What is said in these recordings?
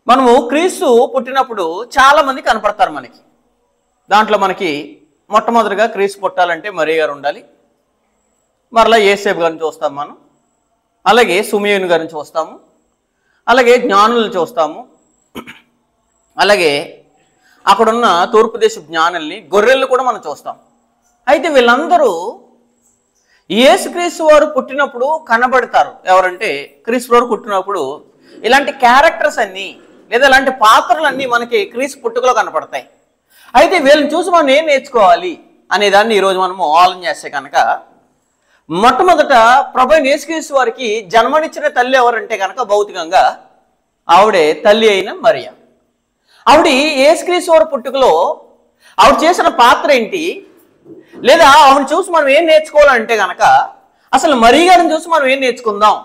మనము క్రీస్తు పుట్టినప్పుడు చాలా మంది కనపడతారు మనకి. దాంట్లో మనకి మొట్టమొదటిగా క్రీస్తు పుట్టాలంటే మరియ గారు ఉండాలి. మరలా యేసేపు గారిని చూస్తాం మనం. అలాగే సుమియోను గారిని చూస్తాము. అలాగే జ్ఞానులను చూస్తాము. అలాగే అక్కడున్న తూర్పు దేశ జ్ఞానుల్ని, గొర్రెలను కూడా మనం చూస్తాం. అయితే వీళ్ళందరూ యేసుక్రీస్తు వారు పుట్టినప్పుడు కనబడతారు. ఎవరంటే క్రీస్తు వారు పుట్టినప్పుడు ఇలాంటి క్యారెక్టర్స్ అన్నీ లేదా ఇలాంటి పాత్రలన్నీ మనకి క్రీస్తు పుట్టుకలో కనపడతాయి. అయితే వీళ్ళని చూసి మనం ఏం నేర్చుకోవాలి అనే దాన్ని ఈరోజు మనము ఆలోచన చేస్తే కనుక, మొట్టమొదట ప్రభు యేసుక్రీస్తు వారికి జన్మనిచ్చిన తల్లి ఎవరంటే కనుక భౌతికంగా ఆవిడే తల్లి అయిన మరియ. ఆవిడ యేసుక్రీస్తు వారి పుట్టుకలో ఆవిడ చేసిన పాత్ర ఏంటి, లేదా ఆవిడని చూసి మనం ఏం నేర్చుకోవాలంటే కనుక, అసలు మరియ గారిని చూసి మనం ఏం నేర్చుకుందాం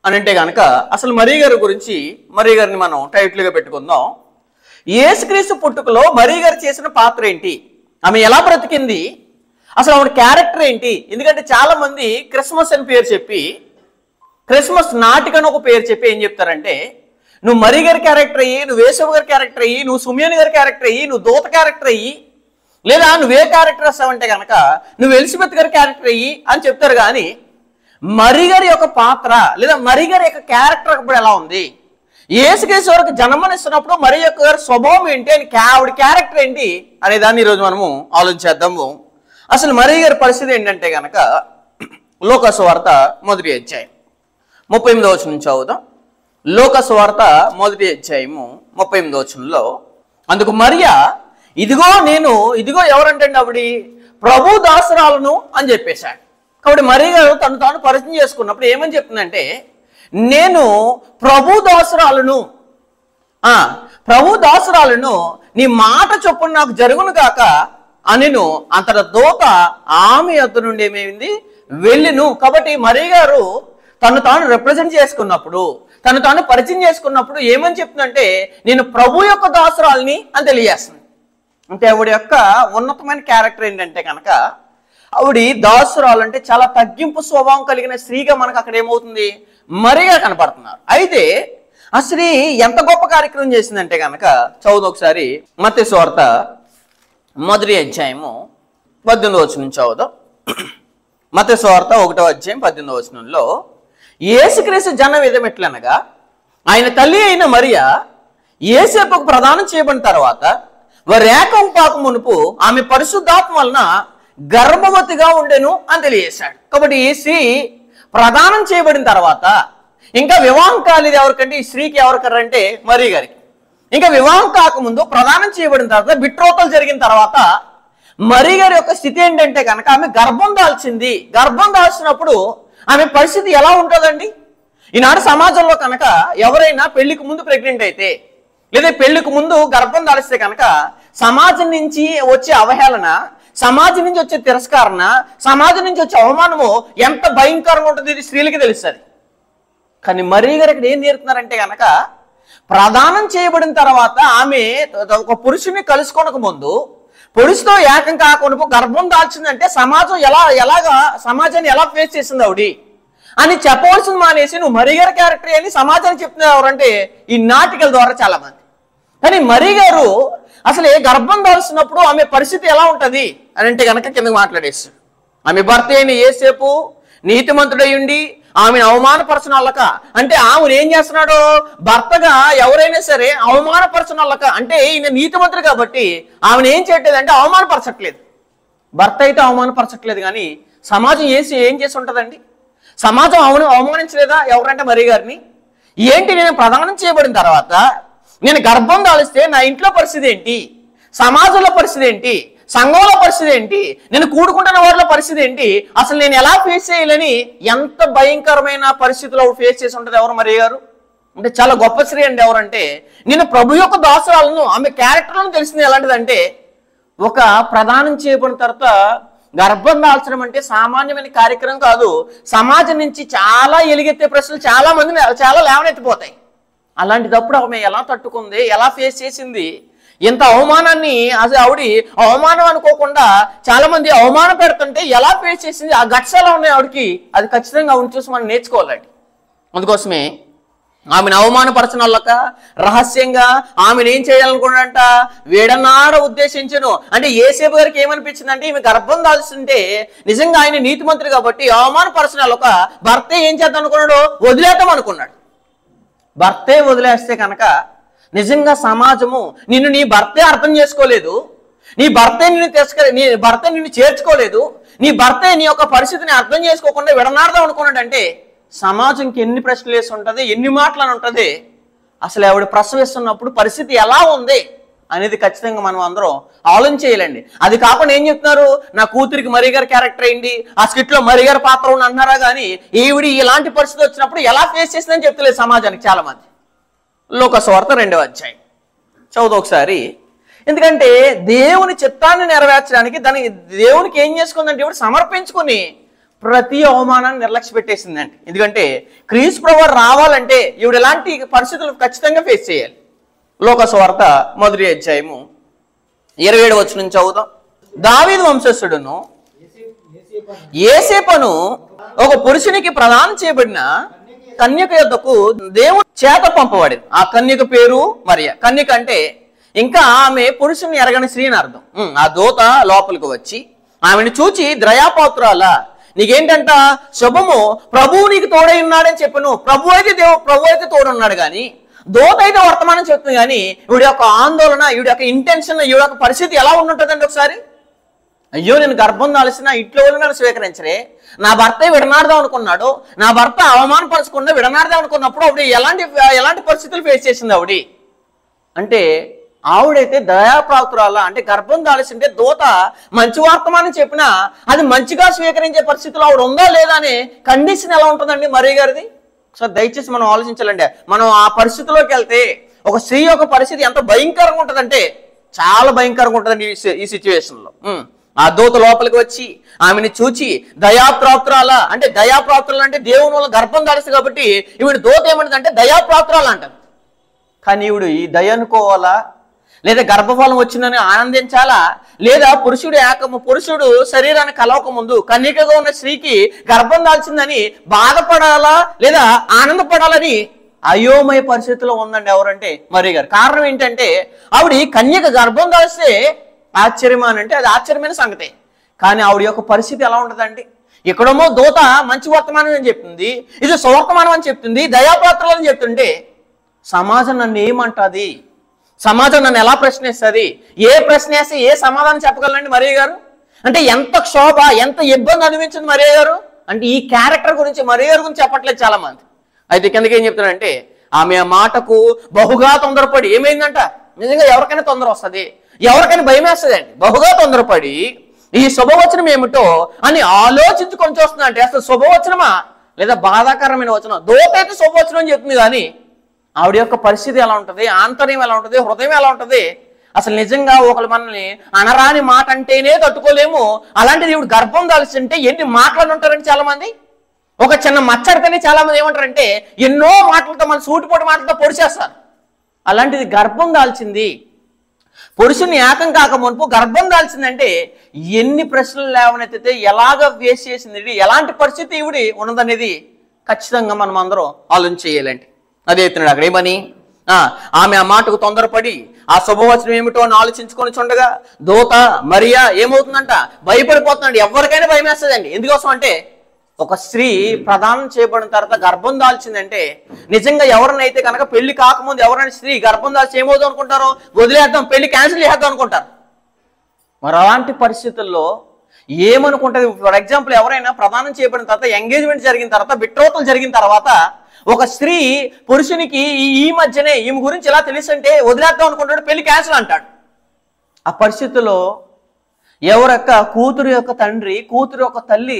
అని అంటే కనుక, అసలు మరియ గారి గురించి మరియ గారిని మనం టైటిల్గా పెట్టుకుందాం. యేసుక్రీస్తు పుట్టుకలో మరియ గారు చేసిన పాత్ర ఏంటి, ఆమె ఎలా బ్రతికింది, అసలు ఆవిడ క్యారెక్టర్ ఏంటి. ఎందుకంటే చాలా మంది క్రిస్మస్ అని పేరు చెప్పి, క్రిస్మస్ నాటికని ఒక పేరు చెప్పి ఏం చెప్తారంటే, నువ్వు మరియ గారి క్యారెక్టర్ అయ్యి, నువ్వు యేసవ్వ గారి క్యారెక్టర్ అయ్యి, నువ్వు సుమియోని గారి క్యారెక్టర్ అయ్యి, నువ్వు దూత క్యారెక్టర్ అయ్యి, లేదా నువ్వే క్యారెక్టర్ వస్తావంటే కనుక నువ్వు ఎలిజబెత్ గారి క్యారెక్టర్ అయ్యి అని చెప్తారు. కానీ మరియ గారి యొక్క పాత్ర లేదా మరియ గారి యొక్క క్యారెక్టర్ ఇప్పుడు ఎలా ఉంది, యేసుక్రీస్తు వారికి జన్మనిస్తున్నప్పుడు మరియ యొక్క గారి స్వభావం ఏంటి, అని ఆవిడ క్యారెక్టర్ ఏంటి అనే దాన్ని ఈరోజు మనము ఆలోచించేద్దాము. అసలు మరియ గారి పరిస్థితి ఏంటంటే కనుక, లూకా సువార్త 1వ అధ్యాయం 38వ వచనం నుంచి చదువుదాం. లూకా సువార్త 1వ అధ్యాయము 38వ వచనంలో, అందుకు మరియ ఇదిగో ఎవరంటే ఆవిడ ప్రభు దాసురాలను అని చెప్పేశాడు. కాబట్టి మరియ గారు తను తాను పరిచయం చేసుకున్నప్పుడు ఏమని చెప్తుందంటే, నేను ప్రభు దాసురాలను నీ మాట చొప్పున నాకు జరుగును గాక అనిను. అంతట దూత ఆమె యొద్ద నుండి ఏమైంది వెళ్ళిను. కాబట్టి మరియ గారు తను తాను రిప్రజెంట్ చేసుకున్నప్పుడు, తను తాను పరిచయం చేసుకున్నప్పుడు ఏమని చెప్తుందంటే, నేను ప్రభు యొక్క దాసురాలని అని తెలియజేస్తుంది. అంటే ఆవిడ యొక్క ఉన్నతమైన క్యారెక్టర్ ఏంటంటే కనుక, ఆవిడ దాసురాలు అంటే చాలా తగ్గింపు స్వభావం కలిగిన స్త్రీగా మనకు అక్కడ ఏమవుతుంది మరియగా కనపడుతున్నారు. అయితే ఆ స్త్రీ ఎంత గొప్ప కార్యక్రమం చేసిందంటే కనుక చదువు ఒకసారి. మత్తయి సువార్త 1వ అధ్యాయము 18వ వచనం నుంచి చదువుదాం. మత్తయి సువార్త 1వ అధ్యాయం 18వ వచనంలో, యేసుక్రీస్తు జన్మ విధం ఎట్లనగా ఆయన తల్లి అయిన మరియ యేసేపుకు ప్రదానం చేయబడిన తర్వాత వారి ఏకం పాకు మునుపు ఆమె పరిశుద్ధాత్మ వలన గర్భవతిగా ఉండెను అని తెలియజేశాడు. కాబట్టి ఈ స్త్రీ ప్రదానం చేయబడిన తర్వాత, ఇంకా వివాహం కాలేదు ఎవరికంటే ఈ స్త్రీకి, ఎవరికంటే మరియ గారికి. ఇంకా వివాహం కాకముందు ప్రదానం చేయబడిన తర్వాత, బిట్రోతలు జరిగిన తర్వాత మరియ గారి యొక్క స్థితి ఏంటంటే కనుక ఆమె గర్భం దాల్చింది. గర్భం దాల్చినప్పుడు ఆమె పరిస్థితి ఎలా ఉంటుందండి? ఈనాడు సమాజంలో కనుక ఎవరైనా పెళ్లికి ముందు ప్రెగ్నెంట్ అయితే, లేదా పెళ్లికి ముందు గర్భం దాల్చితే కనుక సమాజం నుంచి వచ్చే అవహేళన, సమాజం నుంచి వచ్చే తిరస్కరణ, సమాజం నుంచి వచ్చే అవమానము ఎంత భయంకరంగా ఉంటుంది ఇది స్త్రీలకి తెలుస్తుంది. కానీ మరియ గారు ఇక్కడ ఏం నేర్పుతున్నారంటే కనుక, ప్రదానం చేయబడిన తర్వాత ఆమె ఒక పురుషుని కలుసుకోనక ముందు, పురుషుతో ఏకం కాకుండా గర్భం దాల్చిందంటే సమాజాన్ని ఎలా ఫేస్ చేసింది ఆవిడ అని చెప్పవలసింది మానేసి నువ్వు మరియ గారి క్యారెక్టర్ అని సమాజానికి చెప్తున్నారు ఎవరంటే ఈ నాటికల ద్వారా చాలా మంది. కానీ మరియ గారు అసలు గర్భం దాల్చినప్పుడు ఆమె పరిస్థితి ఎలా ఉంటుంది అని అంటే కనుక కిందకి మాట్లాడేస్తాడు. ఆమె భర్త అయిన యేసేపు నీతిమంతుడయ్యుండి ఆమెను అవమానపరచనల్లక, అంటే ఆమెను ఏం చేస్తున్నాడు, భర్తగా ఎవరైనా సరే అవమానపరచనల్లక, అంటే ఈయన నీతిమంతుడు కాబట్టి ఆమెను ఏం చేయట్లేదు అంటే అవమానపరచట్లేదు. భర్త అయితే అవమానపరచట్లేదు, కానీ సమాజం ఏం చేసి ఉంటుందండి? సమాజం అవమానించలేదా ఎవరంటే మరియ గారిని? ఏంటి, నేను ప్రదానం చేయబడిన తర్వాత నేను గర్భం దాలిస్తే నా ఇంట్లో పరిస్థితి ఏంటి, సమాజంలో పరిస్థితి ఏంటి, సంఘంలో పరిస్థితి ఏంటి, నేను కూడుకుంటున్న వారిలో పరిస్థితి ఏంటి, అసలు నేను ఎలా ఫేస్ చేయాలని ఎంత భయంకరమైన పరిస్థితుల్లో ఫేస్ చేసి ఉంటుంది ఎవరు మరియ గారు. అంటే చాలా గొప్ప స్త్రీ అండి. ఎవరంటే నేను ప్రభు యొక్క దాసురాలను, ఆమె క్యారెక్టర్లను తెలిసింది ఎలాంటిదంటే, ఒక ప్రదానం చేయబడిన తర్వాత గర్భం దాల్చడం అంటే సామాన్యమైన కార్యక్రమం కాదు. సమాజం నుంచి చాలా ఎలుగెత్తే ప్రశ్నలు చాలా లేవనెత్తిపోతాయి. అలాంటిదప్పుడు ఆమె ఎలా తట్టుకుంది, ఎలా ఫేస్ చేసింది, ఇంత అవమానాన్ని అసలు ఆవిడ అవమానం అనుకోకుండా చాలా మంది అవమానం పెడుతుంటే ఎలా ఫేస్ చేసింది, ఆ గట్స్ ఎలా ఉన్నాయి ఆవిడకి, అది ఖచ్చితంగా ఆవిడ చూసి మనం నేర్చుకోవాలండి. అందుకోసమే ఆమెను అవమానపరచనొల్లక రహస్యంగా ఆమెను ఏం చేయాలనుకున్నాడంట, విడనాడ ఉద్దేశించను. అంటే యేసేపు గారికి ఏమనిపించిందంటే, ఈమె గర్భం దాల్చుంటే నిజంగా ఆయన నీతిమంతుడు కాబట్టి అవమానపరచనొల్లక భర్త ఏం చేద్దాం అనుకున్నాడు, వదిలేద్దాం అనుకున్నాడు. భర్తే వదిలేస్తే కనుక నిజంగా సమాజము నిన్ను నీ భర్తే అర్థం చేసుకోలేదు, నీ భర్తే నిన్ను చేర్చుకోలేదు, నీ భర్తే నీ యొక్క పరిస్థితిని అర్థం చేసుకోకుండా విడనాడదాం అనుకున్నాడంటే సమాజంకి ఎన్ని ప్రశ్నలు వేసి ఉంటుంది, ఎన్ని మాటలు అని ఉంటుంది. అసలు ఆవిడ ప్రసవిస్తున్నప్పుడు పరిస్థితి ఎలా ఉంది అనేది ఖచ్చితంగా మనం అందరం ఆలోచన చేయాలండి. అది కాకుండా ఏం చెప్తున్నారు, నా కూతురికి మరీ గారి క్యారెక్టర్ అయింది, ఆ స్కిట్లో మరీ గారి పాత్ర ఉంది అంటున్నారా కానీ ఈవిడి ఇలాంటి పరిస్థితి వచ్చినప్పుడు ఎలా ఫేస్ చేసిందని చెప్తలేదు సమాజానికి చాలా మంది. లోకసువార్త 2వ అధ్యాయం చదువు ఒకసారి. ఎందుకంటే దేవుని చిత్తాన్ని నెరవేర్చడానికి దానికి దేవునికి ఏం చేసుకుందంటే ఇవిడ సమర్పించుకుని ప్రతి అవమానాన్ని నిర్లక్ష్య పెట్టేసిందండి. ఎందుకంటే క్రీస్తు ప్రభువు రావాలంటే ఇవిడ ఎలాంటి పరిస్థితులు ఖచ్చితంగా ఫేస్ చేయాలి. లోకసువార్త 1వ అధ్యాయము 27వ వచనం చదువుదాం. దావీదు వంశస్థుడును యేసేపును ఒక పురుషునికి ప్రదానం చేయబడిన కన్యక యొద్దకు దేవుని చేత పంపబడింది. ఆ కన్యక పేరు మరియ. కన్యక అంటే ఇంకా ఆమె పురుషుని ఎరగని స్త్రీ అని అర్థం. ఆ దూత లోపలికి వచ్చి ఆమెను చూచి దయాపాత్రాల, నీకేంటంట శుభము, ప్రభువు నీకు తోడై ఉన్నాడని చెప్పను. ప్రభు అయితే తోడున్నాడు కానీ దూత అయితే వర్తమానం చెప్తుంది. కానీ ఈవిడ యొక్క ఆందోళన, ఈవిడ యొక్క ఇంటెన్షన్, ఈవిడ యొక్క పరిస్థితి ఎలా ఉంటుందండి ఒకసారి. అయ్యో నేను గర్భం దాల్సిన ఇంట్లో వాళ్ళు నన్ను స్వీకరించరే, నా భర్త విడనాడదాం అనుకున్నాడు, నా భర్త అవమానపరచకుండా విడనాడదాం అనుకున్నప్పుడు ఆవిడ ఎలాంటి పరిస్థితులు ఫేస్ చేసింది ఆవిడ అంటే, ఆవిడైతే దయాప్రాప్తురాల. అంటే గర్భం దాల్సింటే దూత మంచి వర్తమానం చెప్పినా అది మంచిగా స్వీకరించే పరిస్థితులు ఆవిడ ఉందా లేదా అనే కండిషన్ ఎలా ఉంటుందండి మరీ గారిది. సో దయచేసి మనం ఆలోచించాలండి. మనం ఆ పరిస్థితిలోకి వెళ్తే ఒక స్త్రీ యొక్క పరిస్థితి ఎంత భయంకరంగా ఉంటుందంటే చాలా భయంకరంగా ఉంటుందండి ఈ సిచ్యువేషన్లో. ఆ దూత లోపలికి వచ్చి ఆమెను చూచి దయాప్రాప్తురాల. అంటే దయాప్రాప్తురాలు అంటే దేవుని వల్ల గర్భం దాల్సి కాబట్టి ఈవిడ దూత ఏమంటుందంటే దయాప్రాప్తురాలు అంటారు. కానీ ఈవిడు ఈ దయ అనుకోవాలా, లేదా గర్భఫలం వచ్చిందని ఆనందించాలా, లేదా పురుషుడు శరీరాన్ని కలవక ముందు కన్యకగా ఉన్న స్త్రీకి గర్భం దాల్చిందని బాధపడాలా లేదా ఆనందపడాలని అయోమయ పరిస్థితిలో ఉందండి ఎవరంటే మరీ గారు. కారణం ఏంటంటే ఆవిడ కన్యక గర్భం దాల్స్తే ఆశ్చర్యమా అంటే అది ఆశ్చర్యమైన సంగతే. కానీ ఆవిడ యొక్క పరిస్థితి ఎలా ఉంటుందండి, ఇక్కడేమో దూత మంచి వర్తమానం అని చెప్తుంది, ఇది సువర్తమానం అని చెప్తుంది, దయాపాత్రలు అని చెప్తుంటే సమాజం నన్ను ఏమంటుంది, సమాజం నన్ను ఎలా ప్రశ్నిస్తుంది, ఏ ప్రశ్న వేసి ఏ సమాధానం చెప్పగలండి మరీ గారు. అంటే ఎంత క్షోభ, ఎంత ఇబ్బంది అనిపించింది మరీ గారు. అంటే ఈ క్యారెక్టర్ గురించి మరీ గారి గురించి చెప్పట్లేదు చాలా మంది. అయితే కిందకి ఏం చెప్తున్నాడంటే ఆమె ఆ మాటకు బహుగా తొందరపడి, ఏమైందంట నిజంగా ఎవరికైనా తొందర వస్తుంది, ఎవరికైనా భయం వేస్తుంది అండి. బహుగా తొందరపడి ఈ శుభవచనం ఏమిటో అని ఆలోచించుకొని చూస్తున్నా. అంటే అసలు శుభవచనమా లేదా బాధాకరమైన వచనం. దూత అయితే శుభవచనం అని చెప్తుంది కానీ ఆవిడ యొక్క పరిస్థితి ఎలా ఉంటుంది, ఆంతర్యం ఎలా ఉంటుంది, హృదయం ఎలా ఉంటుంది. అసలు నిజంగా ఒకళ్ళు మనల్ని అనరాని మాట అంటేనే తట్టుకోలేము, అలాంటిది ఈవిడ గర్భం దాల్చుంటే ఎన్ని మాటలు ఉంటారండి చాలా మంది. ఒక చిన్న మచ్చడితేనే చాలా మంది ఏమంటారంటే ఎన్నో మాటలతో మన సూటిపోటి మాటలతో పొడిచేస్తారు. అలాంటిది గర్భం దాల్చింది, పురుషుని ఏకం కాక మునుపు గర్భం దాల్చిందంటే ఎన్ని ప్రశ్నలు లేవనెత్తితే ఎలాగ ఫేస్ చేసింది, ఎలాంటి పరిస్థితి ఈవిడి ఉన్నదనేది ఖచ్చితంగా మనం అందరం ఆలోచన చేయాలండి. అదే ఎత్తున్నాడు అక్కడ ఏమని, ఆమె ఆ మాటకు తొందరపడి ఆ శుభవచనం ఏమిటో అని ఆలోచించుకొని చుండగా దూత మరియా ఏమవుతుందంట భయపడిపోతున్నాడు. ఎవరికైనా భయం వేస్తుందండి. ఎందుకోసం అంటే ఒక స్త్రీ ప్రదానం చేయబడిన తర్వాత గర్భం దాల్చిందంటే నిజంగా ఎవరినైతే కనుక పెళ్లి కాకముందు ఎవరైనా స్త్రీ గర్భం దాల్చి ఏమవుతుంది అనుకుంటారో, వదిలేద్దాం, పెళ్లి క్యాన్సిల్ చేద్దాం అనుకుంటారు. మరి అలాంటి పరిస్థితుల్లో ఏమనుకుంటుంది. ఫర్ ఎగ్జాంపుల్ ఎవరైనా ప్రదానం చేయబడిన తర్వాత, ఎంగేజ్మెంట్ జరిగిన తర్వాత, బిట్రోతలు జరిగిన తర్వాత ఒక స్త్రీ పురుషునికి ఈ మధ్యనే ఈమె గురించి ఎలా తెలుసంటే వదిలేద్దాం అనుకుంటాడు, పెళ్లి క్యాన్సిల్ అంటాడు. ఆ పరిస్థితుల్లో ఎవరొక్క కూతురు యొక్క తండ్రి, కూతురు యొక్క తల్లి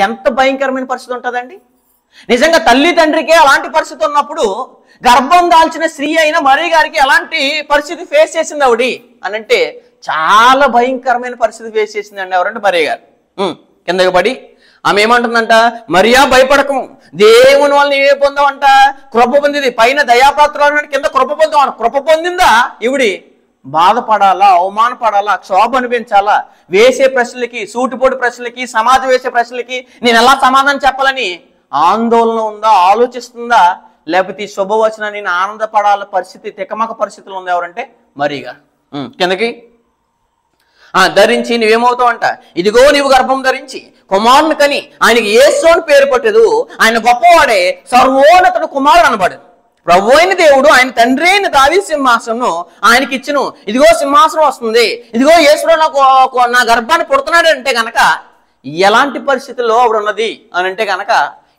ఎంత భయంకరమైన పరిస్థితి ఉంటుందండి. నిజంగా తల్లి తండ్రికే అలాంటి పరిస్థితి ఉన్నప్పుడు గర్భం దాల్చిన స్త్రీ అయిన మరీ గారికి ఎలాంటి పరిస్థితి ఫేస్ చేసింది ఆవిడ అని అంటే చాలా భయంకరమైన పరిస్థితి ఫేస్ చేసిందండి ఎవరంటే మరీ గారు. కిందకి పడి ఆమె ఏమంటుందంట, మరియా భయపడకము, దేవుని వల్ల నీవే పొందావంట, కృప పొందింది. పైన దయాపాత్రాలు కింద కృప పొందాం. కృప పొందిందా ఈవిడి బాధపడాలా, అవమానపడాలా, క్షోభ అనిపించాలా, వేసే ప్రశ్నలకి, సూటిపోటి ప్రశ్నలకి, సమాజం వేసే ప్రశ్నలకి నేను ఎలా సమాధానం చెప్పాలని ఆందోళన ఉందా, ఆలోచిస్తుందా, లేకపోతే ఈ శుభవచనాన్ని ఆనందపడాల పరిస్థితి, తికమక పరిస్థితులు ఉంది ఎవరంటే మరియా. కిందకి ధరించి నువ్వేమవుతావు అంట, ఇదిగో నీవు గర్భం ధరించి కుమారుని కని ఆయనకి యేసు అని పేరు పెట్టదు, ఆయన గొప్పవాడే, సర్వోన్నతుడు కుమారుడు అనబడు. ప్రభు అయిన దేవుడు ఆయన తండ్రి అయిన దావీదు సింహాసనం ఆయనకి ఇచ్చును. ఇదిగో సింహాసనం వస్తుంది, ఇదిగో యేసుడు నా గర్భాన్ని పుడుతున్నాడు అంటే గనక ఎలాంటి పరిస్థితుల్లో ఆవిడ ఉన్నది అని అంటే గనక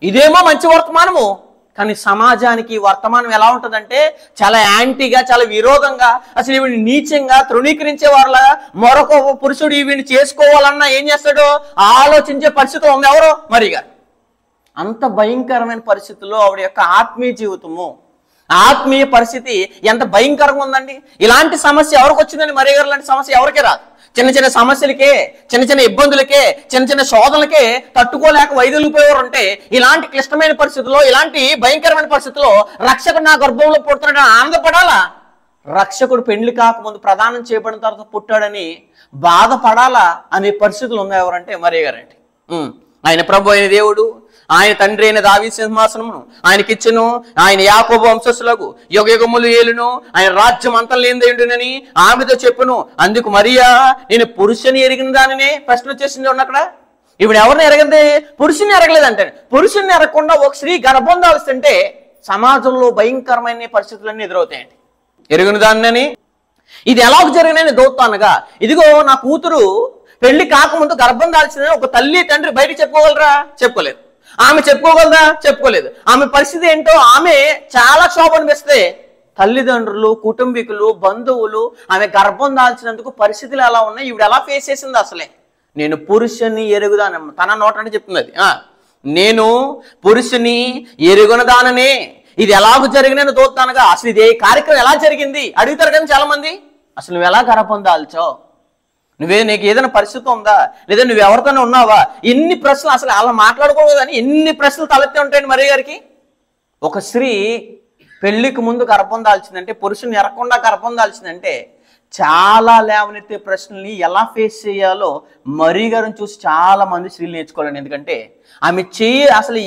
ఇదేమో మంచి వర్తమానము. కానీ సమాజానికి వర్తమానం ఎలా ఉంటుందంటే చాలా యాంటీగా, చాలా విరోధంగా, అసలు ఈవిని నీచంగా తృణీకరించే వాళ్ళ మరొక పురుషుడు ఈవిని చేసుకోవాలన్నా ఏం చేస్తాడో ఆలోచించే పరిస్థితి ఉంది ఎవరో మరియా. అంత భయంకరమైన పరిస్థితుల్లో ఆవిడ యొక్క ఆత్మీయ జీవితము, ఆత్మీయ పరిస్థితి ఎంత భయంకరంగా ఉందండి. ఇలాంటి సమస్య ఎవరికి వచ్చిందండి? మరియా గారు లాంటి సమస్య ఎవరికే రాదు. చిన్న చిన్న సమస్యలకే, చిన్న చిన్న ఇబ్బందులకే, చిన్న చిన్న శోధనలకే తట్టుకోలేక వైదొలిగిపోయేవారు ఉంటే ఇలాంటి క్లిష్టమైన పరిస్థితుల్లో, ఇలాంటి భయంకరమైన పరిస్థితుల్లో రక్షకుడు నా గర్భంలో పుడుతున్నాడని ఆనందపడాలా? రక్షకుడు పెండ్లి కాకముందు ప్రదానం చేయబడిన తర్వాత పుట్టాడని బాధపడాలా అనే పరిస్థితులు ఉన్నాయి ఎవరంటే మరియా గారండి. ఆయన ప్రభు అయిన దేవుడు, ఆయన తండ్రి అయిన దావీదు సింహాసనమును ఆయనకిచ్చును, ఆయన యాకోబు వంశస్థులకు యుగయుగములు ఏలును, ఆయన రాజ్యం అంతం లేనిదేండునని ఆమెతో చెప్పును. అందుకు మరియా నేను పురుషుని ఎరిగిన దానినే ప్రశ్న వచ్చేసింది ఉన్న అక్కడ. ఇప్పుడు ఎవరిని ఎరగదే? పురుషుని ఎరగలేదంటే. పురుషుని ఎరగకుండా ఒక స్త్రీ గర్భం దాల్స్తుంటే సమాజంలో భయంకరమైన పరిస్థితులన్నీ ఎదురవుతాయండి. ఎరిగిన దానిని ఇది ఎలాగ జరిగినని దోత్తు అనగా, ఇదిగో నా కూతురు పెళ్లి కాకముందు గర్భం దాల్చిందని ఒక తల్లి తండ్రి బయట చెప్పుకోగలరా? చెప్పుకోలేదు. ఆమె చెప్పుకోగలదా? చెప్పుకోలేదు. ఆమె పరిస్థితి ఏంటో ఆమె చాలా క్షోభ అనిపిస్తే తల్లిదండ్రులు, కుటుంబీకులు, బంధువులు ఆమె గర్భం దాల్చినందుకు పరిస్థితులు ఎలా ఉన్నాయి, ఈవిడ ఎలా ఫేస్ చేసింది? అసలే నేను పురుషుని ఎరుగుదానమ్మ తన నోటంటే చెప్తుంది అది. నేను పురుషుని ఎరుగునదాననే, ఇది ఎలాగ జరిగినని దోస్తానగా అసలు ఇది కార్యక్రమం ఎలా జరిగింది అడుగుతారు కదా చాలా మంది. అసలు నువ్వు ఎలా గర్భం దాల్చావు, నీకు ఏదైనా పరిస్థితి ఉందా, లేదా నువ్వు ఎవరితోనే ఉన్నావా, ఎన్ని ప్రశ్నలు అసలు అలా మాట్లాడుకోవద్దు అని ఎన్ని ప్రశ్నలు తలెత్తి ఉంటాయండి మరియా గారికి. ఒక స్త్రీ పెళ్లికి ముందు గర్భం దాల్చిందంటే, పురుషుని ఎరగకుండా గర్భం దాల్చిందంటే చాలా లేవనెత్తే ప్రశ్నల్ని ఎలా ఫేస్ చేయాలో మరియా గారిని చూసి చాలా మంది స్త్రీలు నేర్చుకోవాలండి. ఎందుకంటే ఆమె అసలు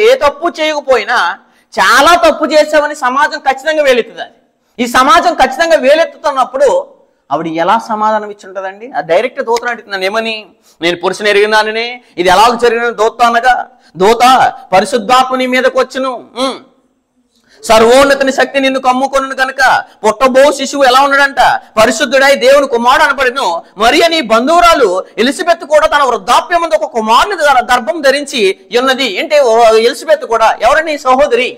ఏ తప్పు చేయకపోయినా చాలా తప్పు చేసామని సమాజం ఖచ్చితంగా వేలెత్తుతుంది. ఈ సమాజం ఖచ్చితంగా వేలెత్తుతున్నప్పుడు ఆవిడ ఎలా సమాధానం ఇచ్చి ఉంటుందండి? ఆ డైరెక్ట్ దూతను అడుగుతున్నాను ఏమని, నేను పురుషుని ఎరిగిన దానినే, ఇది ఎలాగ జరిగిన దూత అనగా, దూత పరిశుద్ధాత్మ నీ మీదకి వచ్చును, సర్వోన్నతిని శక్తి నిన్ను కమ్ముకొను కనుక పుట్టబో శిశువు ఎలా ఉన్నాడంట, పరిశుద్ధుడై దేవుని కుమారుడు అనబడిను. మరియా నీ బంధువురాలు ఎలిజబెత్ కూడా తన వృద్ధాప్యం ముందు ఒక కుమారుని గర్భం ధరించి ఉన్నది. ఏంటి ఎలిజబెత్ కూడా ఎవరని? సహోదరి.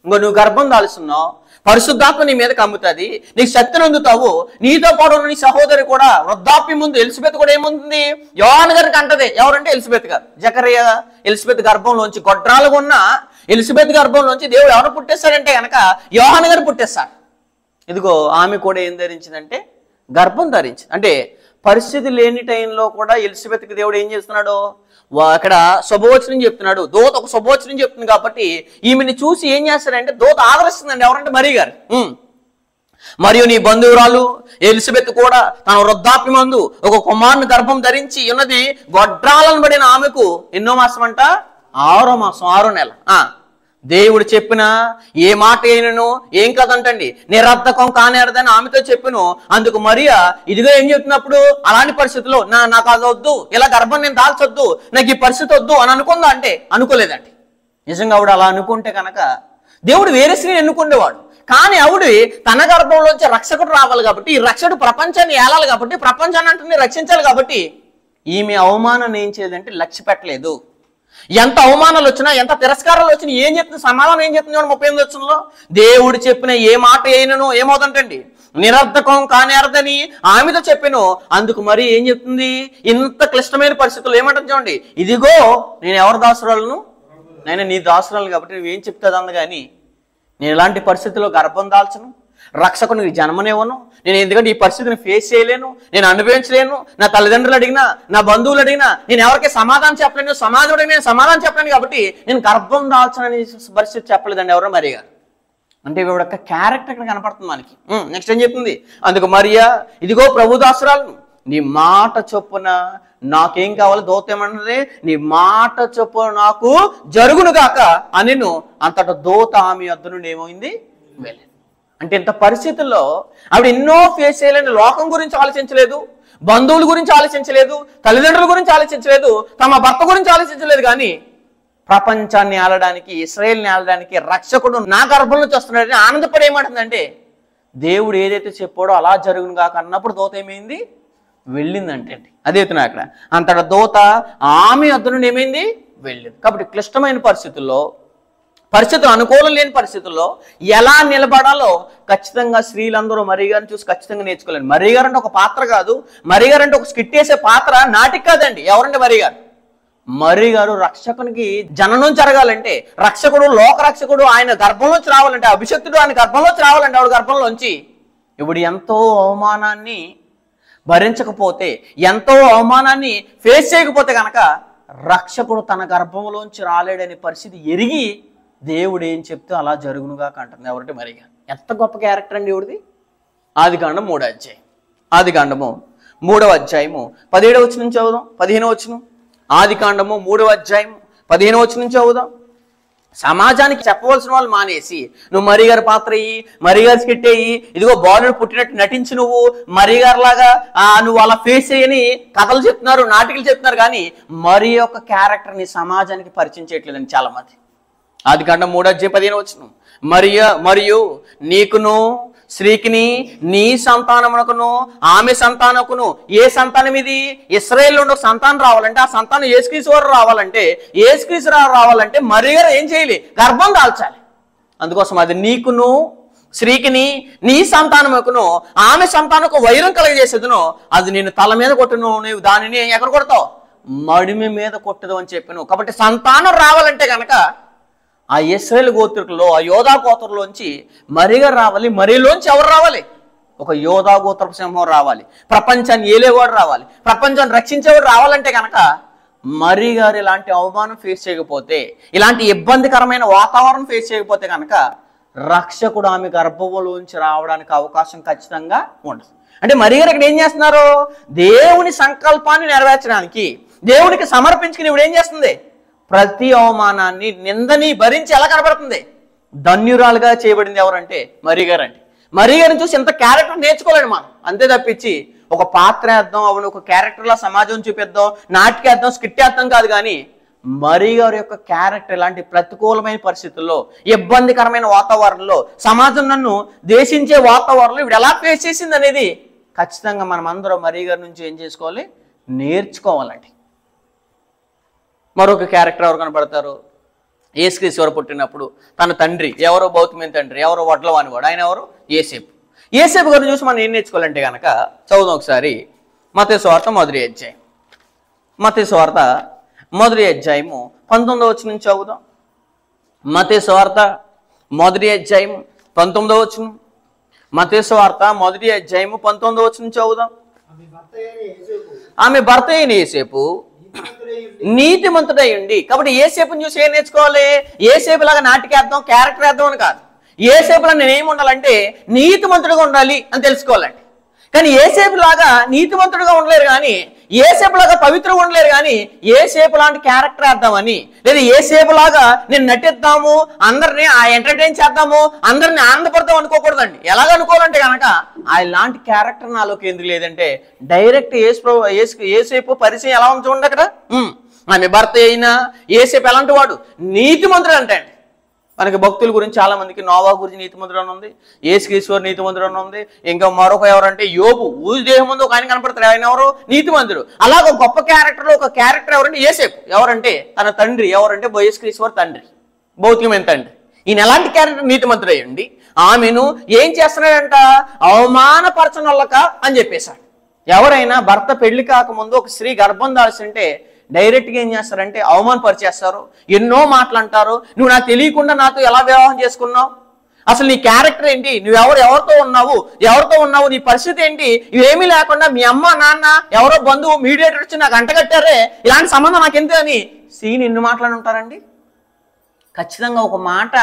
నువ్వు గర్భం దాల్చున్నావు, పరిశుద్ధాత్మ నీ మీద కమ్ముతుంది, నీకు శక్తిని అందుతావు, నీతో పాటు నీ సహోదరి కూడా వృద్ధాప్యం ముందు ఎలిజబెత్ కూడా ఏముంది యోహాను గారికి అంటది. ఎవరంటే ఎలిజబెత్ గారు. జకరియా ఎలిజబెత్ గర్భంలోంచి, గొడ్రాలుగా ఉన్న ఎలిజబెత్ గర్భంలోంచి దేవుడు ఎవరు పుట్టేస్తాడంటే కనుక యోహాను గారు పుట్టేస్తాడు. ఇదిగో ఆమె కూడా ఏం ధరించిందంటే గర్భం ధరించింది. అంటే పరిస్థితి లేని టైంలో కూడా ఎలిజబెత్కి దేవుడు ఏం చేస్తున్నాడు, అక్కడ శుభవచనం చెప్తున్నాడు, దూత ఒక శుభవచనం చెప్తుంది. కాబట్టి ఈమెని చూసి ఏం చేస్తాడంటే దూత ఆదరిస్తుందండి. ఎవరంటే మరియా గారు. మరియు నీ బంధువురాలు ఎలిజబెత్ కూడా తన వృద్ధాప్యమందు ఒక కుమారుని గర్భం ధరించి ఉన్నది. గొడ్రాలను పడిన ఆమెకు ఎన్నో మాసం అంట? 6వ మాసం, 6వ నెల. దేవుడు చెప్పిన ఏ మాట అయినను ఏం కదంటండి నిరర్థకం కానేరదని ఆమెతో చెప్పిను. అందుకు మరియా ఇదిగో ఏం చెప్తున్నప్పుడు అలాంటి పరిస్థితుల్లో నాకు అది వద్దు, ఇలా గర్భం నేను దాల్చొద్దు, నాకు ఈ పరిస్థితి వద్దు అని అనుకుందా అంటే అనుకోలేదండి. నిజంగా ఆవిడ అలా అనుకుంటే కనుక దేవుడు వేరే స్త్రీని ఎన్నుకునేవాడు. కానీ ఆవిడ తన గర్భంలోంచి రక్షకుడు రావాలి కాబట్టి, ఈ రక్షకుడు ప్రపంచాన్ని ఏలాలి కాబట్టి, ప్రపంచాన్ని అంటే రక్షించాలి కాబట్టి ఈమె అవమానం ఏం చేయదంటే లక్ష్య పెట్టలేదు. ఎంత అవమానాలు వచ్చినా, ఎంత తిరస్కారాలు వచ్చినా ఏం చెప్తుంది? సమాధానం ఏం చెప్తుంది? 38 వచనంలో దేవుడు చెప్పిన ఏ మాట అయినను ఏమవుతుంటండి నిరర్థకం కానేరదని ఆమెతో చెప్పాను. అందుకు మరి ఏం చెప్తుంది? ఇంత క్లిష్టమైన పరిస్థితుల్లో ఏమంటుంది చూడండి, ఇదిగో నేను ఎవరి దాసురాలను, నేను నీ దాసురాలు కాబట్టి నువ్వేం చెప్తుంది అందగాని నేను ఇలాంటి పరిస్థితుల్లో గర్భం దాల్చను, రక్షకునికి జన్మనివ్వను, నేను ఎందుకంటే ఈ పరిస్థితిని ఫేస్ చేయలేను, నేను అనుభవించలేను. నా తల్లిదండ్రులు అడిగినా, నా బంధువులు అడిగినా నేను ఎవరికి సమాధానం చెప్పలేను, సమాజం అడిగినా నేను సమాధానం చెప్పలేను. కాబట్టి నేను గర్భం దాల్చనని పరిస్థితి చెప్పలేదండి ఎవరో మరియా గారు. అంటే ఇవిడ యొక్క క్యారెక్టర్ ఇక్కడ కనపడుతుంది మనకి. నెక్స్ట్ ఏం చెప్తుంది? అందుకు మరియా ఇదిగో ప్రభు దాసురాలను నీ మాట చొప్పున నాకేం కావాలి? దూత ఏమన్నది? నీ మాట చొప్పున నాకు జరుగును గాక అనిను. అంతట దూత ఆమె యొద్ద నుండి ఏమైంది? వెళ్ళింది. అంటే ఇంత పరిస్థితుల్లో ఆవిడ ఎన్నో ఫేస్ చేయలేని, లోకం గురించి ఆలోచించలేదు, బంధువుల గురించి ఆలోచించలేదు, తల్లిదండ్రుల గురించి ఆలోచించలేదు, తమ భర్త గురించి ఆలోచించలేదు, కానీ ప్రపంచాన్ని ఆలడానికి, ఇశ్రాయేల్ని ఆలడానికి రక్షకుడు నా గర్భం నుంచి వస్తున్నాడని ఆనందపడి ఏమంటుందంటే, దేవుడు ఏదైతే చెప్పాడో అలా జరుగును కాక అన్నప్పుడు దూత ఏమైంది? వెళ్ళిందంటే అండి. అదే అక్కడ అంతటా దూత ఆమె వద్ద నుండి ఏమైంది? వెళ్ళింది. కాబట్టి క్లిష్టమైన పరిస్థితుల్లో, పరిస్థితులు అనుకూలం లేని పరిస్థితుల్లో ఎలా నిలబడాలో ఖచ్చితంగా స్త్రీలందరూ మరీ గారిని చూసి ఖచ్చితంగా నేర్చుకోలేండి. మరీ గారు అంటే ఒక పాత్ర కాదు, మరీ గారు అంటే ఒక స్కిట్ వేసే పాత్ర, నాటికి కాదండి. ఎవరంటే మరీ గారు? మరీ గారు రక్షకునికి జననం జరగాలంటే, రక్షకుడు, లోకరక్షకుడు ఆయన గర్భంలోంచి రావాలంటే, అభిషక్తుడు ఆయన గర్భంలోంచి రావాలంటే, ఆవిడ గర్భంలోంచి ఇప్పుడు ఎంతో అవమానాన్ని భరించకపోతే, ఎంతో అవమానాన్ని ఫేస్ చేయకపోతే కనుక రక్షకుడు తన గర్భంలోంచి రాలేడనే పరిస్థితి ఎరిగి దేవుడు ఏం చెప్తే అలా జరుగునుగా అంటుంది. ఎవరంటే మరీ గారు. ఎంత గొప్ప క్యారెక్టర్ అండి దేవుడిది. ఆదికాండం 3వ అధ్యాయం, ఆదికాండము 3వ అధ్యాయము 17వ వచనం నుంచి చదువుదాం, 15వ వచనం. ఆదికాండము 3వ అధ్యాయం 15వ వచనం నుంచి చదువుదాం. సమాజానికి చెప్పవలసిన వాళ్ళు మానేసి నువ్వు మరీ గారి పాత్ర అయ్యి, మరీ గారి స్కిట్ అయ్యి, ఇదిగో బాలుడు పుట్టినట్టు నటించి నువ్వు మరీ గారి లాగా నువ్వు అలా ఫేస్ అయ్యని కథలు చెప్తున్నారు, నాటికలు చెప్తున్నారు, కానీ మరి యొక్క క్యారెక్టర్ని సమాజానికి పరిచయం చేయట్లేదని చాలా మంది. ఆదికాండం 3వ అధ్యాయం 15వ వచనం. మరియు నీకును స్త్రీకిని నీ సంతానమునకును ఆమె సంతానకును. ఏ సంతానం ఇది? ఇశ్రాయేల్లో ఉన్న సంతానం రావాలంటే, ఆ సంతానం యేసుక్రీస్తు వారు రావాలంటే, యేసుక్రీస్తు రావాలంటే మరి గారు ఏం చేయాలి? గర్భం దాల్చాలి. అందుకోసం అది నీకును స్త్రీకిని నీ సంతానముకును ఆమె సంతానకు వైరం కలగజేసేదును, అది నేను తల మీద కొట్టును, నీవు దానిని ఎక్కడ కొడతావు? మడిమి మీద కొట్టదు అని చెప్పాను. కాబట్టి సంతానం రావాలంటే కనుక ఆ ఇశ్రాయేలు గోత్రికుల్లో, ఆ యోధా గోత్రంలోంచి మరీగా రావాలి. మరీలోంచి ఎవరు రావాలి? ఒక యోధా గోత్రపు సింహం రావాలి. ప్రపంచాన్ని ఏలేవాడు రావాలి. ప్రపంచాన్ని రక్షించేవాడు రావాలంటే కనుక మరీ గారు ఇలాంటి అవమానం ఫేస్ చేయకపోతే, ఇలాంటి ఇబ్బందికరమైన వాతావరణం ఫేస్ చేయకపోతే కనుక రక్షకుడు ఆమె గర్భంలోంచి రావడానికి అవకాశం ఖచ్చితంగా ఉండదు. అంటే మరీ గారు ఇక్కడ ఏం చేస్తున్నారు? దేవుని సంకల్పాన్ని నెరవేర్చడానికి, దేవునికి సమర్పించుకుని ఇప్పుడు ఏం చేస్తుంది? ప్రతి అవమానాన్ని, నిందని భరించి ఎలా కనబడుతుంది? ధన్యురాలుగా చేయబడింది ఎవరంటే మరీ గారు. అంటే మరీ గారిని చూసి ఇంత క్యారెక్టర్ నేర్చుకోలేడు మనం. అంతే తప్పించి ఒక పాత్ర వేద్దాం, అవును ఒక క్యారెక్టర్లా సమాజం చూపిద్దాం, నాటికేద్దాం, స్కిట్ వేద్దాం కాదు. కానీ మరీ గారి యొక్క క్యారెక్టర్ ఇలాంటి ప్రతికూలమైన పరిస్థితుల్లో, ఇబ్బందికరమైన వాతావరణంలో, సమాజం నన్ను దేశించే వాతావరణంలో ఇప్పుడు ఎలా ఫేస్ చేసింది అనేది ఖచ్చితంగా మనం అందరం మరీ గారి నుంచి ఏం చేసుకోవాలి? నేర్చుకోవాలండి. మరొక క్యారెక్టర్ ఎవరు కనపడతారు? యేసుక్రీస్తు వారు పుట్టినప్పుడు తన తండ్రి ఎవరో భౌతికమైన తండ్రి, ఎవరో వడ్ల వానివాడు, ఆయన ఎవరు? యేసేపు. యేసేపు గారిని చూసి మనం ఏం నేర్చుకోవాలంటే కనుక చదువుదాం ఒకసారి. మత్తయి సువార్త 1వ అధ్యాయం, మత్తయి సువార్త 1వ అధ్యాయము 19వ వచనం నుంచి చదువుదాం. మత్తయి సువార్త 1వ అధ్యాయం 19వ వచనం. మత్తయి సువార్త 1వ అధ్యాయము 19వ వచనం చదువుదాం. ఆమె భర్త అయిన యేసేపు నీతిమంతుడై ఉండి. కాబట్టి యేసేపుని చూసి ఏం నేర్చుకోవాలి? యేసేపు లాగా నాటికేద్దాం, క్యారెక్టర్ వేద్దాం అని కాదు. యేసేపులా నేనేం ఉండాలంటే నీతిమంతుడిగా ఉండాలి అని తెలుసుకోవాలండి. కానీ యేసేపు లాగా నీతిమంతుడిగా ఉండలేరు, కానీ యేసేపు లాగా పవిత్రంగా ఉండలేరు, కానీ యేసేపు లాంటి క్యారెక్టర్ వేద్దామని, లేదా యేసేపు లాగా నేను నటిద్దాము, అందరినీ ఎంటర్టైన్ చేద్దాము, అందరిని ఆనందపడతాం అనుకోకూడదండి. ఎలాగ అనుకోవాలంటే కనుక ఆయన లాంటి క్యారెక్టర్ నాలోకి ఎందుకు లేదంటే డైరెక్ట్ యేసేపు పరిచయం ఎలా ఉంది చూడండి అక్కడ. ఆమె భర్త అయినా యేసేపు ఎలాంటి వాడు? నీతిమంతుడు అంటే అండి. మనకి భక్తుల గురించి చాలా మందికి నోవా గురించి నీతిమంతుడు అని ఉంది, యేసుక్రీస్తు నీతిమంతుడు అని ఉంది, ఇంకా మరొక ఎవరంటే యోబు. ఊరి దేహం ముందు ఒక ఆయన కనపడతారు, ఆయన ఎవరు? నీతిమంతుడు. అలాగ ఒక గొప్ప క్యారెక్టర్లో ఒక క్యారెక్టర్ ఎవరంటే యేసేపు. ఎవరంటే తన తండ్రి, ఎవరంటే యేసుక్రీస్తు తండ్రి, భౌతికమైన తండ్రి. ఈయన ఎలాంటి క్యారెక్టర్? నీతిమంతుడు అయ్యండి. ఆమెను ఏం చేస్తున్నాడంట? అవమానపరచనొల్లక అని చెప్పేశాడు. ఎవరైనా భర్త పెళ్లి కాకముందు ఒక స్త్రీ గర్భం దాల్సింటే డైరెక్ట్గా ఏం చేస్తారంటే అవమానపరిచేస్తారు, ఎన్నో మాటలు అంటారు. నువ్వు నాకు తెలియకుండా నాతో ఎలా వివాహం చేసుకున్నావు, అసలు నీ క్యారెక్టర్ ఏంటి, ఎవరితో ఉన్నావు, నీ పరిస్థితి ఏంటి, ఇవేమీ లేకుండా మీ అమ్మ నాన్న ఎవరో బంధువు మీడియేటర్ వచ్చి నాకు అంటగట్టారే, ఇలాంటి సంబంధం నాకు ఎంత అని సీన్ ఎన్ని మాటలు ఉంటారండి. ఖచ్చితంగా ఒక మాట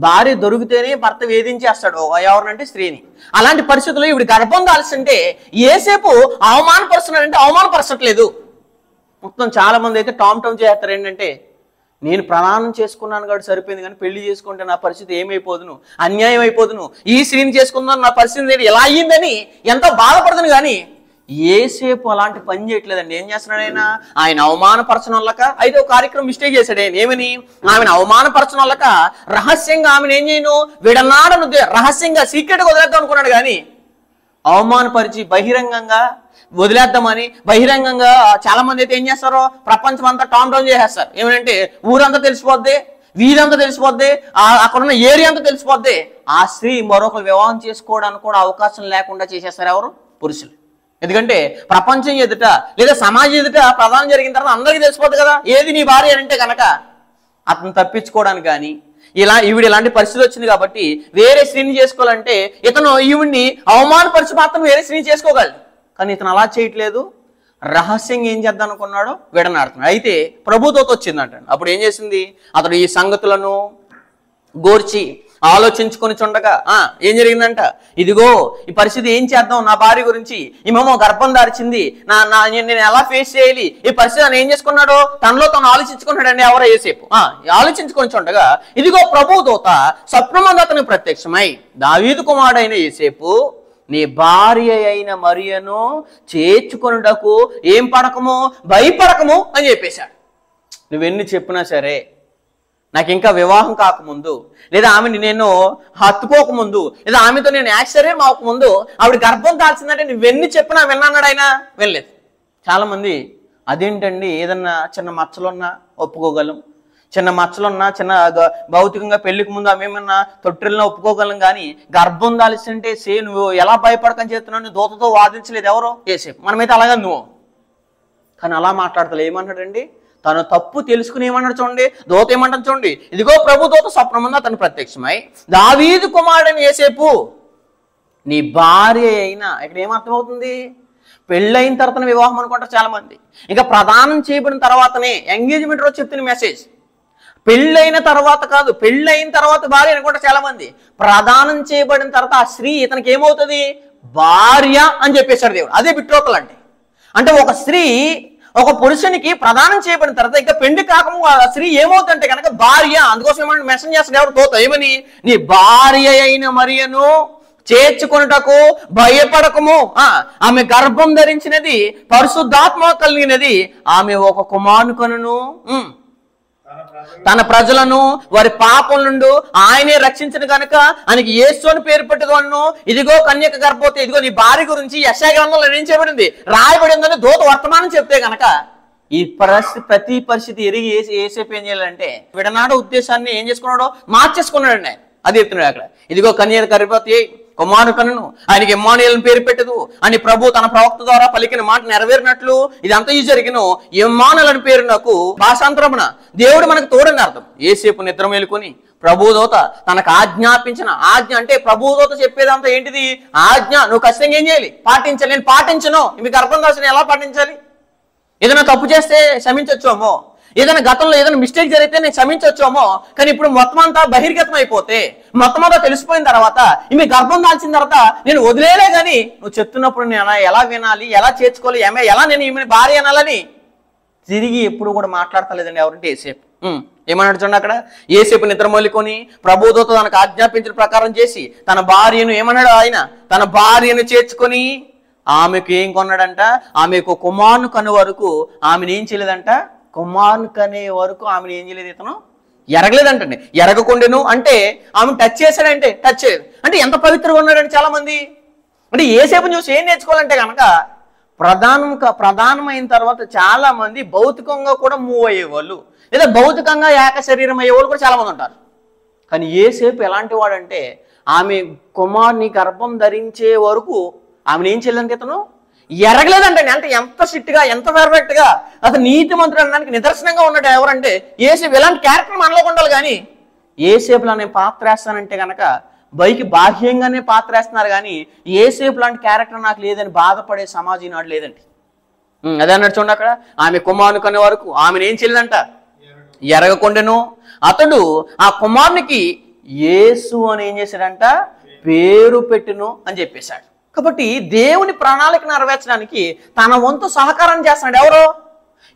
భార్య దొరికితేనే భర్త వేధించేస్తాడు ఎవరినంటే స్త్రీని. అలాంటి పరిస్థితుల్లో ఇప్పుడు గర్భం దాల్సింటే యేసేపు అవమానపరుస్తున్నాడంటే అవమానపరచట్లేదు. మొత్తం చాలా మంది అయితే టామ్ చేస్తారు. ఏంటంటే నేను ప్రమాణం చేసుకున్నాను కాబట్టి సరిపోయింది, కానీ పెళ్లి చేసుకుంటే నా పరిస్థితి ఏమైపోదును, అన్యాయం అయిపోదును, ఈ స్త్రీని చేసుకుందాం నా పరిస్థితి ఎలా అయ్యిందని ఎంతో బాధపడుతుంది. కానీ ఏసేపు అలాంటి పని చేయట్లేదండి. ఏం చేస్తున్నాడు ఆయన అవమానపరచనొల్లక అయితే ఒక కార్యక్రమం మిస్టేక్ చేశాడు. ఆయన ఏమని ఆమెను అవమానపరచనొల్లక రహస్యంగా ఆమెను ఏం చేయను విడనాడను రహస్యంగా సీక్రెట్గా వదిలేద్దాం అనుకున్నాడు. కానీ అవమానపరిచి బహిరంగంగా వదిలేద్దామని బహిరంగంగా చాలా మంది అయితే ఏం చేస్తారో ప్రపంచం అంతా టామ్ చేసేస్తారు. ఏమంటే ఊరంతా తెలిసిపోద్ది, వీరంతా తెలిసిపోద్ది, అక్కడున్న ఏరియా అంతా తెలిసిపోద్ది. ఆ స్త్రీ మరొకరు వివాహం చేసుకోవడానికి కూడా అవకాశం లేకుండా చేసేస్తారు ఎవరు? పురుషులు. ఎందుకంటే ప్రపంచం ఎదుట లేదా సమాజం ఎదుట ప్రధానం జరిగిన తర్వాత అందరికీ తెలిసిపోద్ది కదా ఏది నీ భార్య అంటే కనుక అతను తప్పించుకోవడానికి కానీ ఈవిడ ఇలాంటి పరిస్థితి వచ్చింది కాబట్టి వేరే స్త్రీని చేసుకోవాలంటే ఇతను ఈవిడ్ని అవమానపరిచి మాత్రం వేరే స్త్రీని చేసుకోగలడు. కానీ ఇతను అలా చేయట్లేదు, రహస్యంగా ఏం చేద్దాం అనుకున్నాడో విడనాడుతున్నాడు. అయితే ప్రభుదూత వచ్చిందంట. అప్పుడు ఏం చేసింది? అతడు ఈ సంగతులను గోర్చి ఆలోచించుకొని చుండగా ఏం జరిగిందంట, ఇదిగో ఈ పరిస్థితి ఏం చేద్దాం, నా భార్య గురించి ఈమెమో గర్భం దాల్చింది, నేను ఎలా ఫేస్ చేయాలి, ఈ పరిస్థితి అని ఏం చేసుకున్నాడో తనలో తను ఆలోచించుకున్నాడండి. ఎవరో యేసేపు ఆలోచించుకొని చుండగా ఇదిగో ప్రభుదూత స్వప్నమందు అతనికి ప్రత్యక్షమై, దావీదు కుమారుడైన యేసేపు, నీ భార్య అయిన మరియను చేర్చుకొనుటకు ఏం పడకము, భయపడకము అని చెప్పేశాడు. నువ్వెన్ని చెప్పినా సరే, నాకు ఇంకా వివాహం కాకముందు లేదా ఆమెని నేను హత్తుకోకముందు లేదా ఆమెతో నేను యాక్సిడెంట్ అవ్వకముందు ఆవిడ గర్భం దాల్చిందంటే నువ్వెన్ని చెప్పినా విన్నాడు ఆయన? వినలేదు. చాలామంది అదేంటండి, ఏదన్నా చిన్న మచ్చలున్నా ఒప్పుకోగలం, చిన్న మచ్చలున్నా చిన్న భౌతికంగా పెళ్లికి ముందు ఆమె ఏమన్నా తొట్టిల్లా ఒప్పుకోగలం, కానీ గర్భం దాల్చింటే నువ్వు ఎలా భయపడకని చేస్తున్నావు, దూతతో వాదించలేదు ఎవరో? యేసేపు. మనమైతే అలాగే నువ్వు. కానీ అలా మాట్లాడతలే. ఏమన్నాడండి? తను తప్పు తెలుసుకుని ఏమన్నాడు చూడండి, దూత ఏమంటాడు చూడండి, ఇదిగో ప్రభుదూత స్వప్నమందు అతను ప్రత్యక్షమై, దావీదు కుమారుడైన యేసేపు, నీ భార్య అయినా. ఇక్కడ ఏమర్థమవుతుంది? పెళ్ళైన తర్వాత వివాహం అనుకుంటారు చాలా మంది. ఇంకా ప్రదానం చేయబడిన తర్వాతనే ఎంగేజ్మెంట్ రోజు చెప్తున్న మెసేజ్. పెళ్ళైన తర్వాత కాదు, పెళ్ళైన తర్వాత భార్య అనుకుంటారు చాలా మంది. ప్రదానం చేయబడిన తర్వాత ఆ స్త్రీ ఇతనికి ఏమవుతుంది? భార్య అని చెప్పేశాడు దేవుడు. అదే బిట్రోకల్ అంటే ఒక స్త్రీ ఒక పురుషునికి ప్రదానం చేయబడిన తర్వాత ఇంకా పెళ్లి కాకము ఆ స్త్రీ ఏమవుతుందంటే కనుక భార్య. అందుకోసం ఏమన్నా మెసేజ్ చేస్తాడు ఎవరు? దూత. ఏమని? నీ భార్య అయిన మరియను చేర్చుకొనుటకు భయపడకము, ఆమె గర్భం ధరించినది పరిశుద్ధాత్మ కలిగినది, ఆమె ఒక కుమారుని కనును, తన ప్రజలను వారి పాపం నుండి ఆయనే రక్షించిన కనుక ఆయనకి యేసు అని పేరు పెట్టదు. ఇదిగో కన్యక గర్భవతి, ఇదిగో నీ భార్య గురించి యెషయా గ్రంథంలో ఏం చేయబడింది, రాయబడిందని దూత వర్తమానం చెప్తే కనుక ఈ ప్రతి పరిస్థితి ఎరిగి యేసేపు ఏం చేయాలంటే విడనాడు ఉద్దేశాన్ని ఏం చేసుకున్నాడో మార్చేసుకున్నాడండి. అది చెప్తున్నాడు అక్కడ. ఇదిగో కన్యక గర్భవతి కుమారుని కనును, ఆయనకి ఇమ్మానుయేలు పేరు పెట్టదు అని ప్రభు తన ప్రవక్త ద్వారా పలికిన మాట నెరవేరినట్లు ఇదంతా ఈ జరిగిన ఇమ్మానుయేలు అని పేరు నాకు భాషాంతరమున దేవుడు మనకు తోడని అర్థం. యేసేపు నిద్ర మేలుకొని ప్రభుదూత తనకు ఆజ్ఞాపించిన ఆజ్ఞ అంటే ప్రభుదూత చెప్పేదంతా ఏంటిది? ఆజ్ఞ. నువ్వు ఖచ్చితంగా ఏం చేయాలి? పాటించాలి. నేను పాటించను. మీకు అర్థం కావాల్సిన ఎలా పాటించాలి? ఏదైనా తప్పు చేస్తే క్షమించొచ్చేమో, ఏదైనా గతంలో ఏదైనా మిస్టేక్ జరిగితే నేను క్షమించొచ్చేమో, కానీ ఇప్పుడు మొత్తం అంతా బహిర్గతం అయిపోతే మొత్తం అంతా తెలిసిపోయిన తర్వాత మీ గర్భం దాల్చిన తర్వాత నేను వదిలేలే. కానీ నువ్వు చెప్తున్నప్పుడు నేను ఎలా వినాలి, ఎలా చేర్చుకోవాలి, ఎలా నేను ఈమె భార్య అనాలని తిరిగి ఎప్పుడు కూడా మాట్లాడతలేదండి ఎవరంటే యేసేపు. ఏమన్నాడు చూడండి అక్కడ, యేసేపు నిద్ర మొలుకొని ప్రభుదూత తనకు ఆజ్ఞాపించిన ప్రకారం చేసి తన భార్యను ఏమన్నాడు ఆయన? తన భార్యను చేర్చుకొని ఆమెకు ఏం కొన్నాడంట? ఆమెకు కుమారుని కను వరకు ఆమెను ఏం చేయలేదంట? కుమారుని కనే వరకు ఆమెను ఏం చేయలేదు, ఇతను ఎరగలేదంటండి. ఎరగకుండాను అంటే ఆమె టచ్ చేశాడంటే టచ్ చేయలేదు. అంటే ఎంత పవిత్రంగా ఉన్నాడంటే చాలా మంది. అంటే యేసేపు చూసి ఏం నేర్చుకోవాలంటే కనుక ప్రధానమైన తర్వాత చాలా మంది భౌతికంగా కూడా మూవ్ అయ్యేవాళ్ళు లేదా భౌతికంగా ఏక శరీరం అయ్యేవాళ్ళు కూడా చాలా మంది ఉంటారు. కానీ యేసేపు ఎలాంటి వాడంటే ఆమె కుమారుని గర్భం ధరించే వరకు ఆమెను ఏం చేయలేదంటే ఇతను ఎరగలేదంటే. అంటే ఎంత స్ట్రిక్ట్గా ఎంత పర్ఫెక్ట్గా అతను నీతిమంతుడు అనడానికి నిదర్శనంగా ఉన్నాడు ఎవరంటే యేసేపు. ఇలాంటి క్యారెక్టర్ మనలో ఉండాలి. కానీ యేసేపులో నేను పాత్ర వేస్తానంటే కనుక బాహ్యంగానే పాత్ర వేస్తున్నారు, కానీ యేసేపు లాంటి క్యారెక్టర్ నాకు లేదని బాధపడే సమాజం నాడు లేదండి. అదే అన్నాడు చూడండి అక్కడ, ఆమె కుమారుని కనే వరకు ఆమెను ఏం చేయలేదంట? ఎరగకుండాను అతడు ఆ కుమారునికి యేసు అని ఏం చేశాడంట? పేరు పెట్టును అని చెప్పేశాడు. కాబట్టి దేవుని ప్రణాళిక నెరవేర్చడానికి తన వంతు సహకారం చేస్తున్నాడు ఎవరో?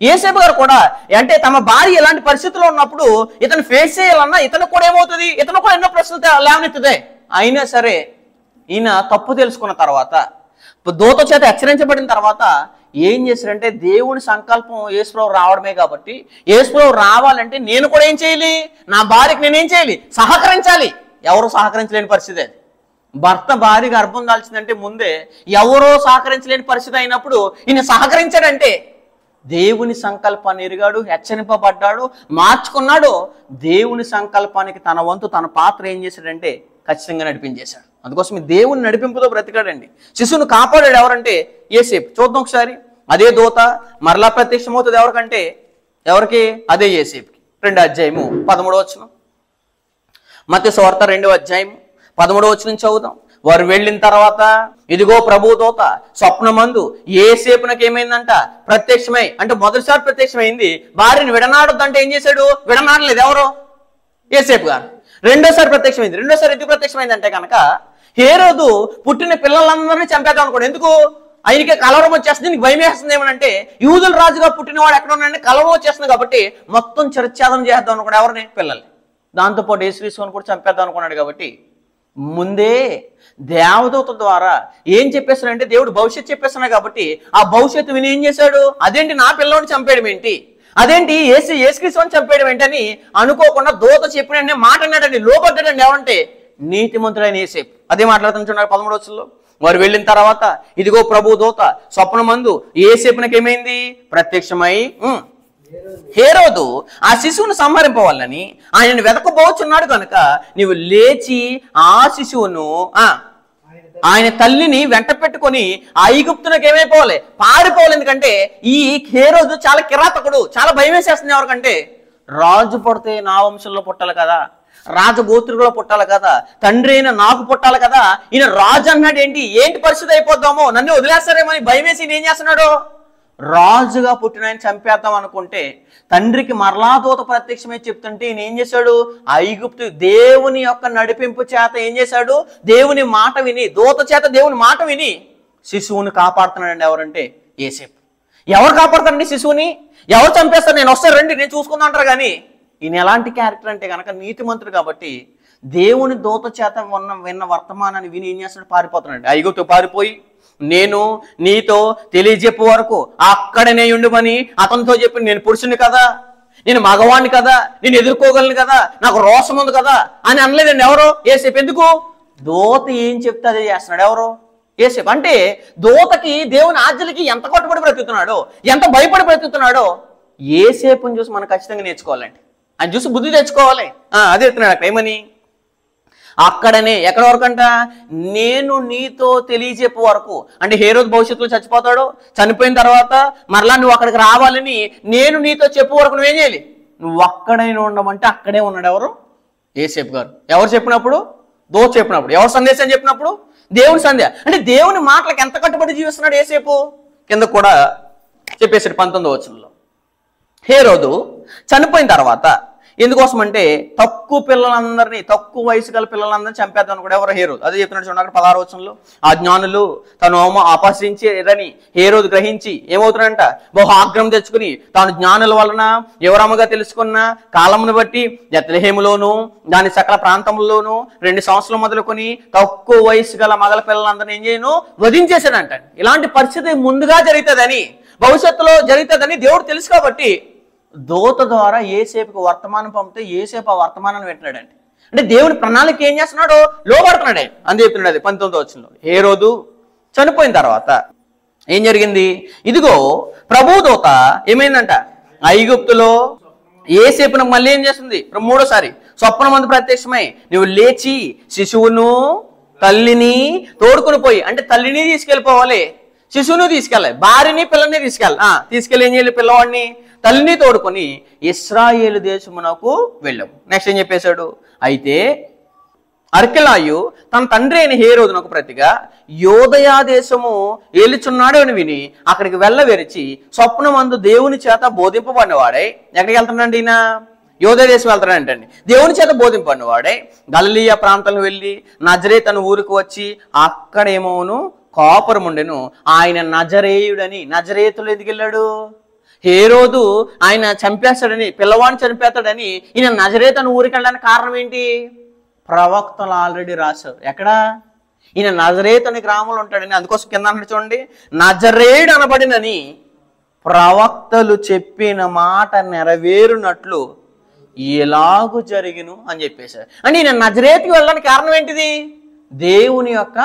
యేసేపు గారు కూడా అంటే తమ భార్య ఎలాంటి పరిస్థితుల్లో ఉన్నప్పుడు ఇతను ఫేస్ చేయాలన్నా ఇతను కూడా ఏమవుతుంది, ఇతను కూడా ఎన్నో ప్రశ్నలు లేవనెత్తుతాయి. అయినా సరే ఈయన తప్పు తెలుసుకున్న తర్వాత, దూత చేత హెచ్చరించబడిన తర్వాత ఏం చేశారంటే, దేవుని సంకల్పం యేసుప్రభు రావడమే కాబట్టి యేసుప్రభు రావాలంటే నేను కూడా ఏం చేయాలి, నా భార్యకి నేనేం చేయాలి, సహకరించాలి. ఎవరు సహకరించలేని పరిస్థితి అది. భర్త భార్య గర్భం దాల్చిందంటే ముందే ఎవరో సహకరించలేని పరిస్థితి అయినప్పుడు ఈయన సహకరించాడంటే దేవుని సంకల్పాన్ని ఎరిగాడు, హెచ్చరింపబడ్డాడు, మార్చుకున్నాడు. దేవుని సంకల్పానికి తన వంతు తన పాత్ర ఏం చేశాడంటే ఖచ్చితంగా నడిపించేశాడు. అందుకోసం దేవుని నడిపింపుతో బ్రతికాడండి. శిశువును కాపాడాడు ఎవరంటే యేసేపు. చూద్దాం ఒకసారి. అదే దూత మరలా ప్రత్యక్షమవుతుంది ఎవరికంటే, ఎవరికి, అదే యేసేపుకి. 2వ అధ్యాయము 13వ వచనం. మత్తయి సువార్త 2వ అధ్యాయము 13వ వచనం చదువుదాం. వారు వెళ్ళిన తర్వాత ఇదిగో ప్రభు దూత స్వప్నమందు యేసేపునకు ఏమైందంట, ప్రత్యక్షమై, అంటే మొదటిసారి ప్రత్యక్షమైంది. భార్యను విడనాడొద్దంటే ఏం చేశాడు, విడనాడలేదు. ఎవరు, యేసేపు గారు. రెండోసారి ప్రత్యక్షమైంది. రెండోసారి ఎందుకు ప్రత్యక్షమైందంటే కనుక హేరోదు పుట్టిన పిల్లలందరినీ చంపేద్దాం అనుకోండి. ఎందుకు, ఆయనకి కలవరం వచ్చేస్తుంది, నీకు భయం వేస్తుంది ఏమనంటే యూదుల రాజుగా పుట్టినవాడు ఎక్కడ ఉన్నాడంటే కలవరం వచ్చేస్తుంది కాబట్టి మొత్తం చిరచ్ఛేదం చేద్దాం అనుకోండి. ఎవరిని, పిల్లల్ని. దాంతోపాటు యేసుక్రీస్తుని కూడా చంపేద్దాం అనుకున్నాడు. కాబట్టి ముందే దేవదూత ద్వారా ఏం చెప్పేస్తాడంటే దేవుడు భవిష్యత్తు చెప్పేస్తున్నాడు. కాబట్టి ఆ భవిష్యత్తు విని ఏం చేశాడు, అదేంటి నా పిల్లోని చంపేయడం ఏంటి, అదేంటి యేసుక్రీస్తుని చంపేయడం ఏంటని అనుకోకుండా దూత చెప్పిన మాట అన్నాడండి, లోబడ్డాడండి. ఏమంటే నీతిమంతుడైన యేసేపు. అదే మాట్లాడుతున్నాడు 13వ వచనంలో. వారు వెళ్ళిన తర్వాత ఇదిగో ప్రభు దూత స్వప్నమందు యేసేపునకు ఏమైంది, ప్రత్యక్షమై హేరోదు ఆ శిశువును సంహరింపవాలని ఆయనను వెతకబోచున్నాడు కనుక నీవు లేచి ఆ శిశువును ఆయన తల్లిని వెంట పెట్టుకొని ఐగుప్తునకు ఏమైపోవాలి, పారిపోవాలి. ఎందుకంటే ఈ హేరోదు చాలా కిరాతకుడు, చాలా భయం వేసేస్తుంది. ఎవరికంటే రాజు పుడితే నా వంశంలో పుట్టాలి కదా, రాజగోత్రులో పుట్టాలి కదా, తండ్రి అయిన నాకు పుట్టాలి కదా, ఈయన రాజు అన్నాడు ఏంటి పరిస్థితి అయిపోద్దామో, నన్ను వదిలేస్తారేమో అని భయం వేసి ఏం చేస్తున్నాడు, రాజుగా పుట్టిన ఆయన చంపేద్దాం అనుకుంటే తండ్రికి మరలా దూత ప్రత్యక్షమే చెప్తుంటే ఈయన ఏం చేశాడు, ఐగుప్తు దేవుని యొక్క నడిపింపు చేత ఏం చేశాడు, దేవుని మాట విని, దూత చేత దేవుని మాట విని శిశువుని కాపాడుతున్నాడండి. ఎవరంటే యేసేపు. ఎవరు కాపాడుతారండి శిశువుని, ఎవరు చంపేస్తారు, నేను వస్తాను రండి నేను చూసుకుందా అంటారు. కానీ ఈయన ఎలాంటి క్యారెక్టర్ అంటే కనుక నీతిమంతుడు కాబట్టి దేవుని దూత చేత విన్న వర్తమానాన్ని విని ఏం చేస్తాడు, పారిపోతున్నాడు. ఐగుప్తు పారిపోయి నేను నీతో తెలియజెప్పు వరకు అక్కడనే ఉండుమని అతనితో చెప్పి, నేను పురుషుని కదా, నేను మగవాణ్ణి కదా, నేను ఎదుర్కోగలను కదా, నాకు రోషం ఉంది కదా అని అనలేదండి. ఎవరో యేసేపు. ఎందుకు, దూత ఏం చెప్తే అదే చేస్తున్నాడు. ఎవరో యేసేపు. అంటే దూతకి దేవుని ఆజ్ఞలకి ఎంత కట్టుబడి బ్రతుకుతున్నాడో, ఎంత భయపడి బ్రతుకుతున్నాడో యేసేపుని చూసి మనం ఖచ్చితంగా నేర్చుకోవాలండి. ఆయన చూసి బుద్ధి తెచ్చుకోవాలి. అదే చెప్తున్నాడు అక్కడ ఏమని, అక్కడనే ఎక్కడ వరకు అంట, నేను నీతో తెలియజెప్పు వరకు. అంటే హేరోదు భవిష్యత్తులో చచ్చిపోతాడు, చనిపోయిన తర్వాత మరలా నువ్వు అక్కడికి రావాలని నేను నీతో చెప్పు వరకు నువ్వేం చేయాలి, నువ్వు అక్కడైనా ఉండమంటే అక్కడే ఉన్నాడు. ఎవరు, యేసేపు గారు. ఎవరు చెప్పినప్పుడు, దూత చెప్పినప్పుడు. ఎవరు సందేశం చెప్పినప్పుడు, దేవుని సందేశం. అంటే దేవుని మాటలకు ఎంత కట్టుబడి జీవిస్తున్నాడు యేసేపు. కింద కూడా చెప్పేసాడు 19వ వచనంలో. హేరోదు చనిపోయిన తర్వాత ఎందుకోసం అంటే తక్కువ పిల్లలందరినీ, తక్కువ వయసు గల పిల్లలందరినీ చంపేద్దాం అనుకోండి. ఎవరు, హేరోదు. అదే చెప్తున్నాడు చూడండి అక్కడ 16వ వచనంలో. ఆ జ్ఞానులు తను అపహరించేరని హేరోదు గ్రహించి ఏమవుతున్నాడంట, బహు ఆగ్రహం తెచ్చుకుని తాను జ్ఞానుల వలన వివరముగా తెలుసుకున్న కాలమును బట్టి బెత్లెహేములోను దాని సకల ప్రాంతంలోను 2 సంవత్సరాలు మొదలుకొని తక్కువ వయసు గల మగల పిల్లలందరినీ ఏం చేయను, వధించేశాడంట. ఇలాంటి పరిస్థితి ముందుగా జరుగుతుందని, భవిష్యత్తులో జరుగుతుందని దేవుడు తెలుసు కాబట్టి దూత ద్వారా యేసేపుకు వర్తమానం పంపితే యేసేపు ఆ వర్తమానాన్ని వింటున్నాడండి. అంటే దేవుని ప్రణాళిక ఏం చేస్తున్నాడో లోబడుతున్నాడు. అందు చెప్తున్నాడు 19వ వచనంలో. హేరోదు చనిపోయిన తర్వాత ఏం జరిగింది, ఇదిగో ప్రభు దూత ఏమైందంట, ఐగుప్తులో యేసేపును మళ్ళీ ఏం చేస్తుంది, మూడోసారి స్వప్నమందు ప్రత్యక్షమై నువ్వు లేచి శిశువును తల్లిని తోడుకుని పోయి, అంటే తల్లిని తీసుకెళ్ళిపోవాలి, శిశువును తీసుకెళ్ళాలి, భార్యని పిల్లల్ని తీసుకెళ్ళి ఏం చేయాలి, పిల్లవాడిని తల్లిని తోడుకొని ఇశ్రాయేలు దేశమునకు వెళ్ళాము. నెక్స్ట్ ఏం చెప్పేశాడు, అయితే అర్కెలాయు తన తండ్రి అయిన హేరోదునకు ప్రతిగా యోదయా దేశము ఏలుచున్నాడు అని విని అక్కడికి వెళ్ళవెరిచి స్వప్నమందు దేవుని చేత బోధింపబడినవాడై, ఎక్కడికి వెళ్తున్నాడండి ఈయన, యోదయ దేశం వెళ్తాడంటండి. దేవుని చేత బోధింపబడినవాడై గలిలయ ప్రాంతంలో వెళ్ళి నజరేతు ఊరికి వచ్చి అక్కడేమోను కాపురం ఉండెను. ఆయన నజరేయుడని, నజరేతులు ఎందుకు వెళ్ళాడు, హేరోదు ఆయన చంపేస్తాడని, పిల్లవాడిని చంపేస్తాడని ఈయన నజరేతు అనే ఊరికి వెళ్ళడానికి కారణం ఏంటి? ప్రవక్తలు ఆల్రెడీ రాశారు. ఎక్కడ? ఈయన నజరేతు అనే గ్రామంలో ఉంటాడని. అందుకోసం కింద అన్నాడు చూడండి, నజరేయుడు అనబడినని ప్రవక్తలు చెప్పిన మాట నెరవేరునట్లు ఎలాగూ జరిగిను అని చెప్పేశారు. అంటే ఈయన నజరేతుకి వెళ్ళడానికి కారణం ఏంటిది? దేవుని యొక్క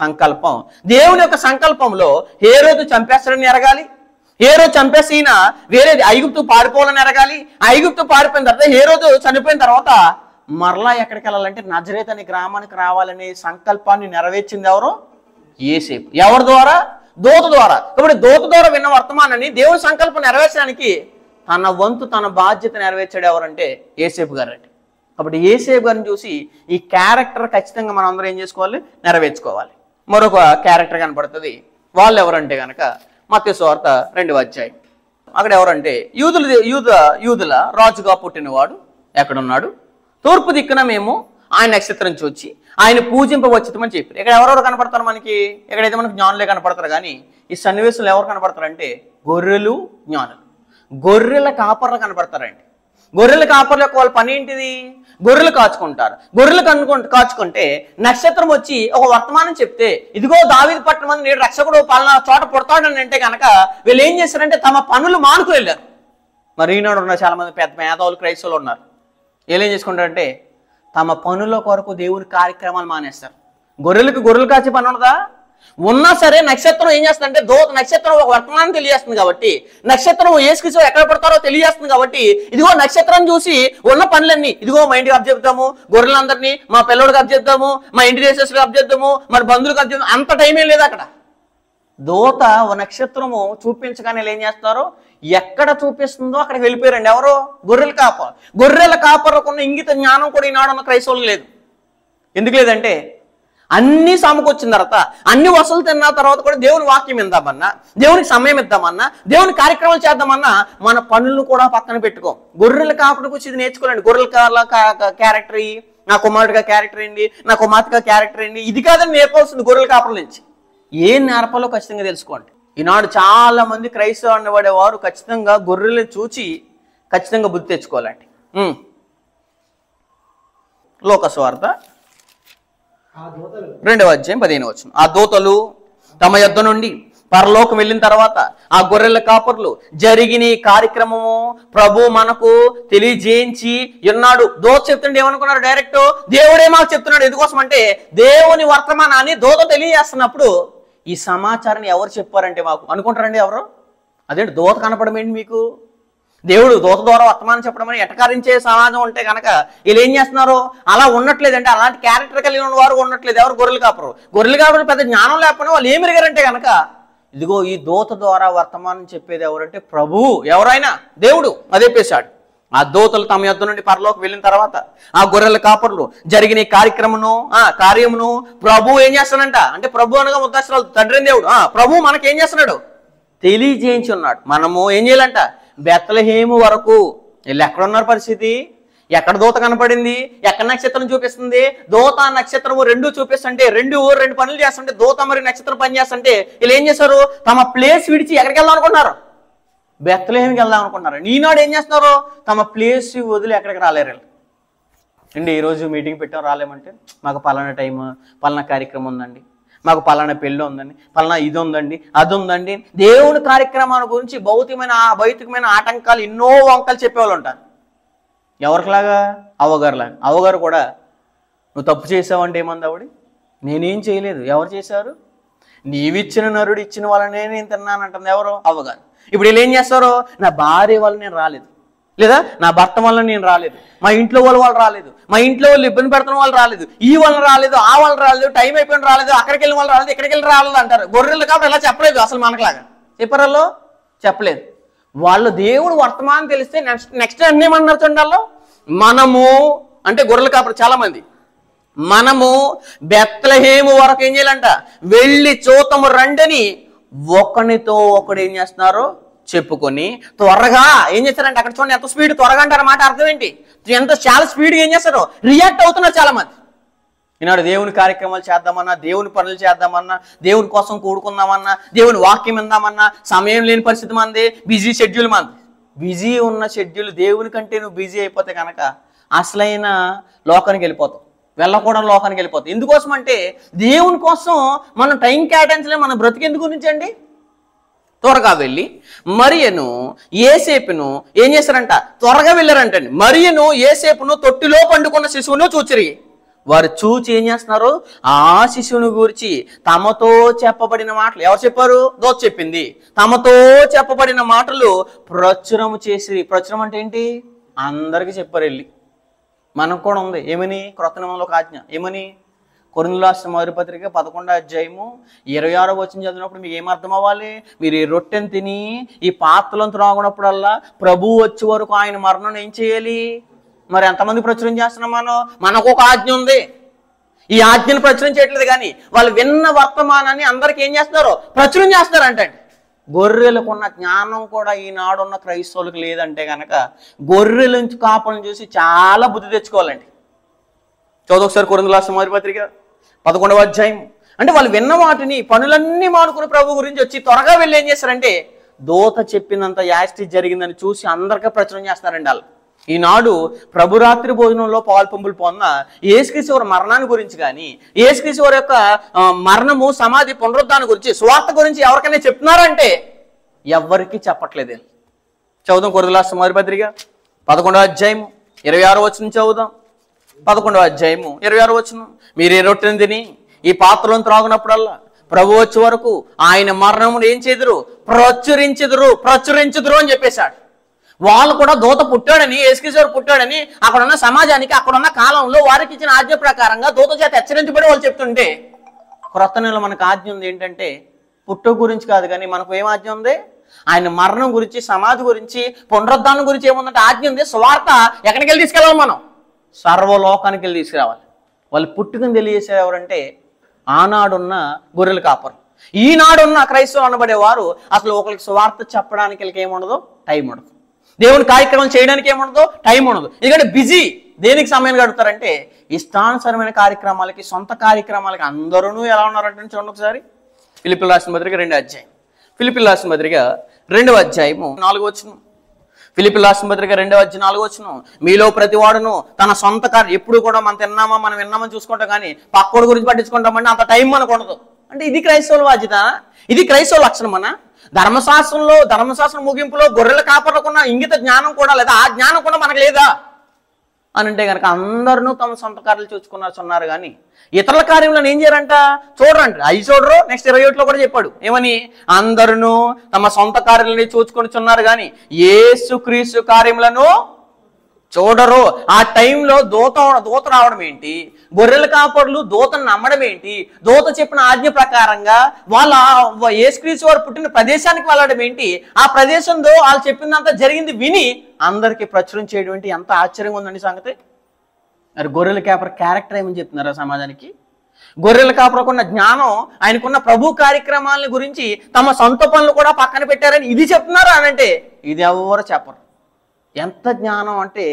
సంకల్పం. దేవుని యొక్క సంకల్పంలో హేరోదు చంపేస్తాడని ఎరగాలి. హేరోదు చంపేసి ఈయన వేరే ఐగుప్తు పారిపోవాలని ఎరగాలి. ఐగుప్తు పారిపోయిన తర్వాత హేరోదు చనిపోయిన తర్వాత మరలా ఎక్కడికి వెళ్ళాలంటే నజరేతు అనే గ్రామానికి రావాలనే సంకల్పాన్ని నెరవేర్చింది ఎవరు? యోసేపు. ఎవరి ద్వారా? దూత ద్వారా. కాబట్టి దూత ద్వారా విన్న వర్తమానాన్ని దేవుని సంకల్పం నెరవేర్చడానికి తన వంతు, తన బాధ్యత నెరవేర్చాడు ఎవరంటే యోసేపు గారు అండి. కాబట్టి యోసేపు గారిని చూసి ఈ క్యారెక్టర్ ఖచ్చితంగా మనం అందరం ఏం చేసుకోవాలి? నెరవేర్చుకోవాలి. మరొక క్యారెక్టర్ కనపడుతుంది. వాళ్ళు ఎవరంటే కనుక మత్తయి సువార్త 2వ అధ్యాయం. అక్కడ ఎవరంటే యూదుల రాజుగా పుట్టినవాడు ఎక్కడున్నాడు? తూర్పు దిక్కున మేము ఆయన నక్షత్రం చూచి ఆయన పూజింపవచ్చుతామని చెప్పారు. ఇక్కడ ఎవరెవరు కనపడతారు మనకి? ఎక్కడైతే మనకు జ్ఞానులే కనపడతారు. కానీ ఈ సన్నివేశంలో ఎవరు కనపడతారంటే గొర్రెలు, జ్ఞానులు. గొర్రెల కాపర్లు కనపడతారండి. గొర్రెల కాపర్ల యొక్క వాళ్ళ పని ఏంటిది? గొర్రెలు కాచుకుంటారు. గొర్రెలు కాచుకుంటే నక్షత్రం వచ్చి ఒక వర్తమానం చెప్తే, ఇదిగో దావీదు పట్టణం మంది నేడు రక్షకుడు పలానా చోట పుడతాడని అంటే కనుక వీళ్ళు ఏం చేస్తారంటే తమ పనులు మానుకు వెళ్ళారు. మరి ఈనాడు ఉన్న చాలా మంది పెద్ద మేధావులు, క్రైస్తవులు ఉన్నారు. వీళ్ళు ఏం చేసుకుంటారంటే తమ పనుల కొరకు దేవుని కార్యక్రమాలు మానేస్తారు. గొర్రెలు కాచే పని ఉన్నదా? ఉన్నా సరే నక్షత్రం ఏం చేస్తుందంటే నక్షత్రం ఒక వర్తమానం తెలియజేస్తుంది. కాబట్టి నక్షత్రం యేసుక్రీస్తు ఎక్కడ పడతారో తెలియజేస్తుంది. కాబట్టి ఇదిగో నక్షత్రం చూసి ఉన్న పనులన్నీ, ఇదిగో మా ఇంటికి అప్పచెప్తాము, గొర్రెలందరినీ మా పిల్లడికి అప్పచెప్తాము, మా ఇంటి రేసెస్కి అప్పచెప్తాము, మరి బంధువులకు అప్పచెప్తాము. అంత టైం ఏం లేదు అక్కడ. దూత ఓ నక్షత్రము చూపించగానే ఏం చేస్తారు? ఎక్కడ చూపిస్తుందో అక్కడికి వెళ్ళిపోయారండి. ఎవరు? గొర్రెల కాపర్లకు ఉన్న ఇంగిత జ్ఞానం కూడా ఈనాడున్న క్రైస్తవులకు లేదు. ఎందుకు లేదంటే అన్ని సమకూర్చిన తర్వాత, అన్ని వసతులు తిన్న తర్వాత కూడా దేవుని వాక్యం ఇద్దామన్నా, దేవునికి సమయం ఇద్దామన్నా, దేవుని కార్యక్రమాలు చేద్దామన్నా మన పనులను కూడా పక్కన పెట్టుకోం. గొర్రెల కాపరికి వచ్చి ఇది నేర్చుకోలేండి. గొర్రెల క్యారెక్టర్, నా కుమారుడిగా క్యారెక్టర్ ఏంటి, నా కుమార్తెగా క్యారెక్టర్ ఏంటి, ఇది కాదని నేర్పాల్సింది గొర్రెల కాపర్ల నుంచి. ఏం నేర్పాలో ఖచ్చితంగా తెలుసుకోండి. ఈనాడు చాలా మంది క్రైస్తవ అనబడేవారు ఖచ్చితంగా గొర్రెలను చూచి ఖచ్చితంగా బుద్ధి తెచ్చుకోవాలండి. లోకసువార్త 2వ అధ్యాయం 15వ వచనం. ఆ దూతలు తమ యొద్ద నుండి పరలోకం వెళ్ళిన తర్వాత ఆ గొర్రెల కాపర్లు జరిగిన ఈ కార్యక్రమము ప్రభు మనకు తెలియజేయించి ఉన్నాడు. దూత చెప్తుంటే ఏమనుకున్నారు? డైరెక్ట్ దేవుడే మాకు చెప్తున్నాడు. ఎందుకోసం అంటే దేవుని వర్తమానాన్ని దూత తెలియజేస్తున్నప్పుడు ఈ సమాచారాన్ని ఎవరు చెప్పారంటే మాకు అనుకుంటారండి. ఎవరు? అదేంటి దూత కనపడడం ఏంటి మీకు? దేవుడు దూత ద్వారా వర్తమానం చెప్పడం అని ఎటకారించే సమాజం ఉంటే కనుక వీళ్ళు ఏం చేస్తున్నారు? అలా ఉండట్లేదంటే అలాంటి క్యారెక్టర్ కలిగిన వారు ఉండట్లేదు. ఎవరు? గొర్రెలు కాపరు పెద్ద జ్ఞానం లేకపోయినా వాళ్ళు ఏమి ఎరిగారంటే కనుక ఇదిగో ఈ దూత ద్వారా వర్తమానం చెప్పేది ఎవరంటే ప్రభువు. ఎవరైనా దేవుడు అదే పేశాడు. ఆ దూతలు తమ యొద్ద నుండి పరలోకి వెళ్ళిన తర్వాత ఆ గొర్రెల కాపర్లు జరిగిన కార్యమును ప్రభు ఏం చేస్తాడంట అంటే ప్రభు అనగా ఉద్దేశాలు తండ్రి దేవుడు. ప్రభు మనకి ఏం చేస్తున్నాడు? తెలియజేయించి ఉన్నాడు. మనము ఏం చేయాలంట? బెత్లెహేము వరకు వీళ్ళు ఎక్కడున్నారు? పరిస్థితి ఎక్కడ దూత కనపడింది? ఎక్కడ నక్షత్రం చూపిస్తుంది? దూత నక్షత్రము రెండు చూపిస్తుంటే రెండు పనులు చేస్తుంటే దూత మరి నక్షత్రం పని చేస్తుంటే వీళ్ళు ఏం చేశారు? తమ ప్లేస్ విడిచి ఎక్కడికి వెళ్దాం అనుకున్నారు? బెత్లెహేముకి వెళ్దాం అనుకున్నారు. ఈనాడు ఏం చేస్తున్నారు? తమ ప్లేస్ వదిలి ఎక్కడికి రాలేరు అండి. ఈరోజు మీటింగ్ పెట్టాం, రాలేమంటే మాకు పలానా టైం, పలానా కార్యక్రమం ఉందండి, మాకు పలానా పెళ్ళి ఉందండి, పలానా ఇది ఉందండి, అది ఉందండి. దేవుని కార్యక్రమాల గురించి భౌతికమైన ఆటంకాలు ఎన్నో వంకలు చెప్పేవాళ్ళు ఉంటారు. ఎవరిలాగా? అవ్వగారులాగా. అవ్వగారు కూడా నువ్వు తప్పు చేసావంటే ఏమంది ఆవిడ? నేనేం చేయలేదు. ఎవరు చేశారు? నీవిచ్చిన నరుడు ఇచ్చిన వాళ్ళనే నేను తిన్నానంటుంది. ఎవరు? అవ్వగారు. ఇప్పుడు వీళ్ళు ఏం చేస్తారు? నా భార్య వల్ల నేను రాలేదు, లేదా నా భర్త వల్ల నేను రాలేదు, మా ఇంట్లో వాళ్ళు రాలేదు, మా ఇంట్లో వాళ్ళు ఇబ్బంది పెడుతున్న వాళ్ళు రాలేదు, ఈ వాళ్ళు రాలేదు, ఆ వాళ్ళు రాలేదు, టైం అయిపోయిన రాలేదు, అక్కడికి వెళ్ళిన వాళ్ళు రాలేదు, ఇక్కడికి వెళ్ళి రాలేదు అంటారు. గొర్రెలు కాబట్టి ఇలా చెప్పలేదు. అసలు మనకులాగా చెప్పారల్లో చెప్పలేదు. వాళ్ళు దేవుడు వర్తమానం తెలిస్తే నెక్స్ట్ అన్నేమన్నారు చూడాలో మనము అంటే గొర్రెలు కాపరు చాలా మంది మనము బెత్లెహేము వరకు ఏం చేయాలంట? వెళ్ళి చూతము రండని ఒకరితో ఒకడు ఏం చేస్తున్నారు? చెప్పుకొని త్వరగా ఏం చేస్తారంటే అక్కడ చూడండి ఎంత స్పీడ్ త్వరగా అంటారు. మాట అర్థం ఏంటి? ఎంత చాలా స్పీడ్గా ఏం చేస్తారు? రియాక్ట్ అవుతున్నారు చాలా మంది. ఈనాడు దేవుని కార్యక్రమాలు చేద్దామన్నా, దేవుని పనులు చేద్దామన్నా, దేవుని కోసం కూడుకుందామన్నా, దేవుని వాక్యం విందామన్నా సమయం లేని పరిస్థితి మంది, బిజీ షెడ్యూల్ మంది. బిజీ ఉన్న షెడ్యూల్ దేవుని కంటే నువ్వు బిజీ అయిపోతే కనుక అసలైన లోకానికి వెళ్ళిపోతావు, వెళ్ళకూడని లోకానికి వెళ్ళిపోతావు. ఎందుకోసం అంటే దేవుని కోసం మనం టైం కేటాయించలే. మన బ్రతికెందుకు గురించి అండి? త్వరగా వెళ్ళి మరియను యేసేపును ఏం చేశారంట? త్వరగా వెళ్ళారంటండి. మరియను యేసేపును తొట్టిలో పండుకున్న శిశువును చూచిరి. వారు చూచి ఏం చేస్తున్నారు? ఆ శిశువుని గురించి తమతో చెప్పబడిన మాటలు, ఎవరు చెప్పారు? దూత చెప్పింది. తమతో చెప్పబడిన మాటలు ప్రచురము చేసి, ప్రచురం అంటే ఏంటి? అందరికీ చెప్పారు వెళ్ళి. మనకు కూడా ఉంది. ఏమని? క్రొత్త నిబంధనలో ఒక ఆజ్ఞ. ఏమని? కొరింథీయులకు రాసిన మొదటి పత్రిక 11వ అధ్యాయము 26వ వచనం చదివినప్పుడు మీకు ఏం అర్థం అవ్వాలి? మీరు ఈ రొట్టెను తిని ఈ పాత్రలను త్రాగునప్పుడల్లా ప్రభువు వచ్చే వరకు ఆయన మరణం ఏం చేయాలి? మరి ఎంతమంది ప్రచురం చేస్తున్నాం మనం? మనకు ఒక ఆజ్ఞ ఉంది. ఈ ఆజ్ఞను ప్రచురం చేయట్లేదు, కానీ వాళ్ళు విన్న వర్తమానాన్ని అందరికీ ఏం చేస్తున్నారు? ప్రచురం చేస్తున్నారు అంటే. గొర్రెలకు ఉన్న జ్ఞానం కూడా ఈనాడున్న క్రైస్తవులకు లేదంటే కనుక గొర్రెల కాపలను చూసి చాలా బుద్ధి తెచ్చుకోవాలండి. ఒకసారి కొరింథీయులకు రాసిన మొదటి పత్రిక 11వ అధ్యాయం. అంటే వాళ్ళు విన్న వాటిని, పనులన్నీ మానుకుని ప్రభు గురించి వచ్చి త్వరగా వెళ్ళి ఏం చేస్తారంటే దూత చెప్పినంత యాస్టి జరిగిందని చూసి అందరికీ ప్రచురం చేస్తారండి వాళ్ళు. ఈనాడు ప్రభురాత్రి భోజనంలో పాలు పంపులు పొంద యేసుక్రీస్తు వారి మరణాన్ని గురించి కానీ, యేసుక్రీస్తు వారి యొక్క మరణము, సమాధి, పునరుద్ధానం గురించి, స్వార్థ గురించి ఎవరికైనా చెప్తున్నారంటే ఎవరికి చెప్పట్లేదు. చదువుదాం కొరింథీయులకు రాసిన మొదటి పత్రిక 11వ అధ్యాయం 26వ వచనం చదువుదాం. 11వ అధ్యాయము 26వ వచనం. మీరు ఏ రొట్టెను తిని ఈ పాత్రలను త్రాగునప్పుడల్లా ప్రభు వచ్చే వరకు ఆయన మరణమును ఏం చేదురు? ప్రచురించుదురు అని చెప్పేశాడు. వాళ్ళు కూడా దూత పుట్టాడని, యేసుక్రీస్తు పుట్టాడని అక్కడున్న సమాజానికి, అక్కడున్న కాలంలో వారికి ఇచ్చిన ఆజ్ఞ ప్రకారంగా దూత చేత హెచ్చరించబడి వాళ్ళు చెప్తుంటే, క్రొత్త నెలలో మనకు ఆజ్ఞ ఉంది ఏంటంటే పుట్టు గురించి కాదు, కానీ మనకు ఏం ఆజ్ఞ ఉంది? ఆయన మరణం గురించి, సమాధి గురించి, పునరుద్ధానం గురించి ఏముందంటే ఆజ్ఞ ఉంది. స్వార్థ ఎక్కడికి వెళ్ళి తీసుకెళ్ళాలి? మనం సర్వలోకానికి వెళ్ళి తీసుకురావాలి. వాళ్ళు పుట్టుకుని తెలియజేసేది ఎవరంటే ఆనాడున్న గొర్రెల కాపరు. ఈనాడున్న క్రైస్తవులు అనబడేవారు అసలు ఒకరికి స్వార్థ చెప్పడానికి వీళ్ళకి ఏముండదు? టైం ఉండదు. దేవుని కార్యక్రమం చేయడానికి ఏముండదు? టైం ఉండదు. ఎందుకంటే బిజీ. దేనికి సమయం గడుపుతారంటే ఇష్టానుసరమైన కార్యక్రమాలకి, సొంత కార్యక్రమాలకి. అందరూ ఎలా ఉన్నారంటే చూడండి ఒకసారి. ఫిలిప్పీయులకు రాసిన పత్రిక 2వ అధ్యాయం. ఫిలిప్పీయులకు రాసిన పత్రిక 2వ అధ్యాయము 4వ వచనం. ఫిలిప్పీయులకు రాసిన పత్రిక 2వ అధ్యాయం 4వ వచనం. మీలో ప్రతివాడును తన సొంత కార్యం, ఎప్పుడు కూడా మనం తిన్నామా, మనం విన్నామని చూసుకుంటాం, కానీ పక్కోడి గురించి పట్టించుకుంటామంటే అంత టైం మనకు ఉండదు. అంటే ఇది క్రైస్తవుల బాధ్యత? ఇది క్రైస్తవ లక్షణమనా? ధర్మశాస్త్రం ముగింపులో గొర్రెల కాపర్లకున్న ఇంగిత జ్ఞానం కూడా లేదా? ఆ జ్ఞానం కూడా మనకు లేదా అని అంటే కనుక అందరూ తమ సొంత కార్యాలు చూసుకున్నారు, కానీ ఇతరుల కార్యములను ఏం చేయరంట? చూడరంట. అవి చూడరు. నెక్స్ట్ 21లో కూడా చెప్పాడు ఏమని? అందరూ తమ సొంత కార్యాలని చూసుకొనిచున్నారు, కానీ యేసుక్రీస్తు కార్యములను చూడరు. ఆ టైంలో దూత రావడం ఏంటి? గొర్రెల కాపర్లు దూతను నమ్మడం ఏంటి? దూత చెప్పిన ఆజ్ఞ ప్రకారంగా వాళ్ళ యేసుక్రీస్తు వారు పుట్టిన ప్రదేశానికి వెళ్ళడం ఏంటి? ఆ ప్రదేశంలో వాళ్ళు చెప్పిందంతా జరిగింది విని అందరికీ ప్రచురం చేయడం ఏంటి? ఎంత ఆశ్చర్యంగా ఉందండి సంగతి. మరి గొర్రెల కాపర్ క్యారెక్టర్ ఏమని చెప్తున్నారా సమాజానికి? గొర్రెల కాపర్కున్న జ్ఞానం, ఆయనకున్న ప్రభు కార్యక్రమాల గురించి తమ సొంత పనులు కూడా పక్కన పెట్టారని ఇది చెప్తున్నారా అని అంటే ఇది ఎవరు చెప్పరు. ఎంత జ్ఞానం అంటే,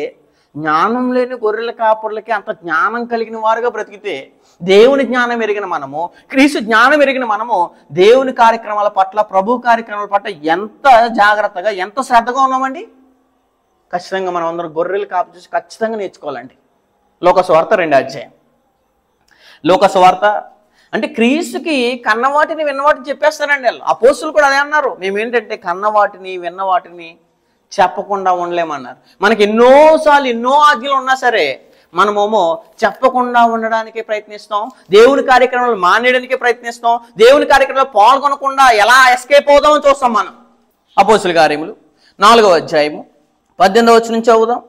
జ్ఞానం లేని గొర్రెల కాపర్లకి అంత జ్ఞానం కలిగిన వారుగా బ్రతికితే దేవుని జ్ఞానం ఎరిగిన మనము, క్రీస్తు జ్ఞానం ఎరిగిన మనము దేవుని కార్యక్రమాల పట్ల, ప్రభు కార్యక్రమాల పట్ల ఎంత జాగ్రత్తగా, ఎంత శ్రద్ధగా ఉన్నామండి. ఖచ్చితంగా మనం అందరం గొర్రెల కాపర్ చూసి ఖచ్చితంగా నేర్చుకోవాలండి. లోకసువార్త 2వ అధ్యాయం. లోకసువార్త అంటే క్రీస్తుకి కన్నవాటిని విన్నవాటిని చెప్పేస్తారండి వాళ్ళు. అపోస్తులు కూడా అదే అన్నారు. మేమేంటంటే కన్నవాటిని విన్నవాటిని చెప్పకుండా ఉండలేమన్నారు. మనకి ఎన్నోసార్లు ఎన్నో ఆజ్ఞలు ఉన్నా సరే మనమేమో చెప్పకుండా ఉండడానికి ప్రయత్నిస్తాం, దేవుని కార్యక్రమాలు మానేయడానికి ప్రయత్నిస్తాం, దేవుని కార్యక్రమాలు పాల్గొనకుండా ఎలా ఎస్కేప్ అవుదామని చూస్తాం మనం. అపోస్తుల కార్యములు 4వ అధ్యాయము 18వ వచనం నుంచి చదువుదాం.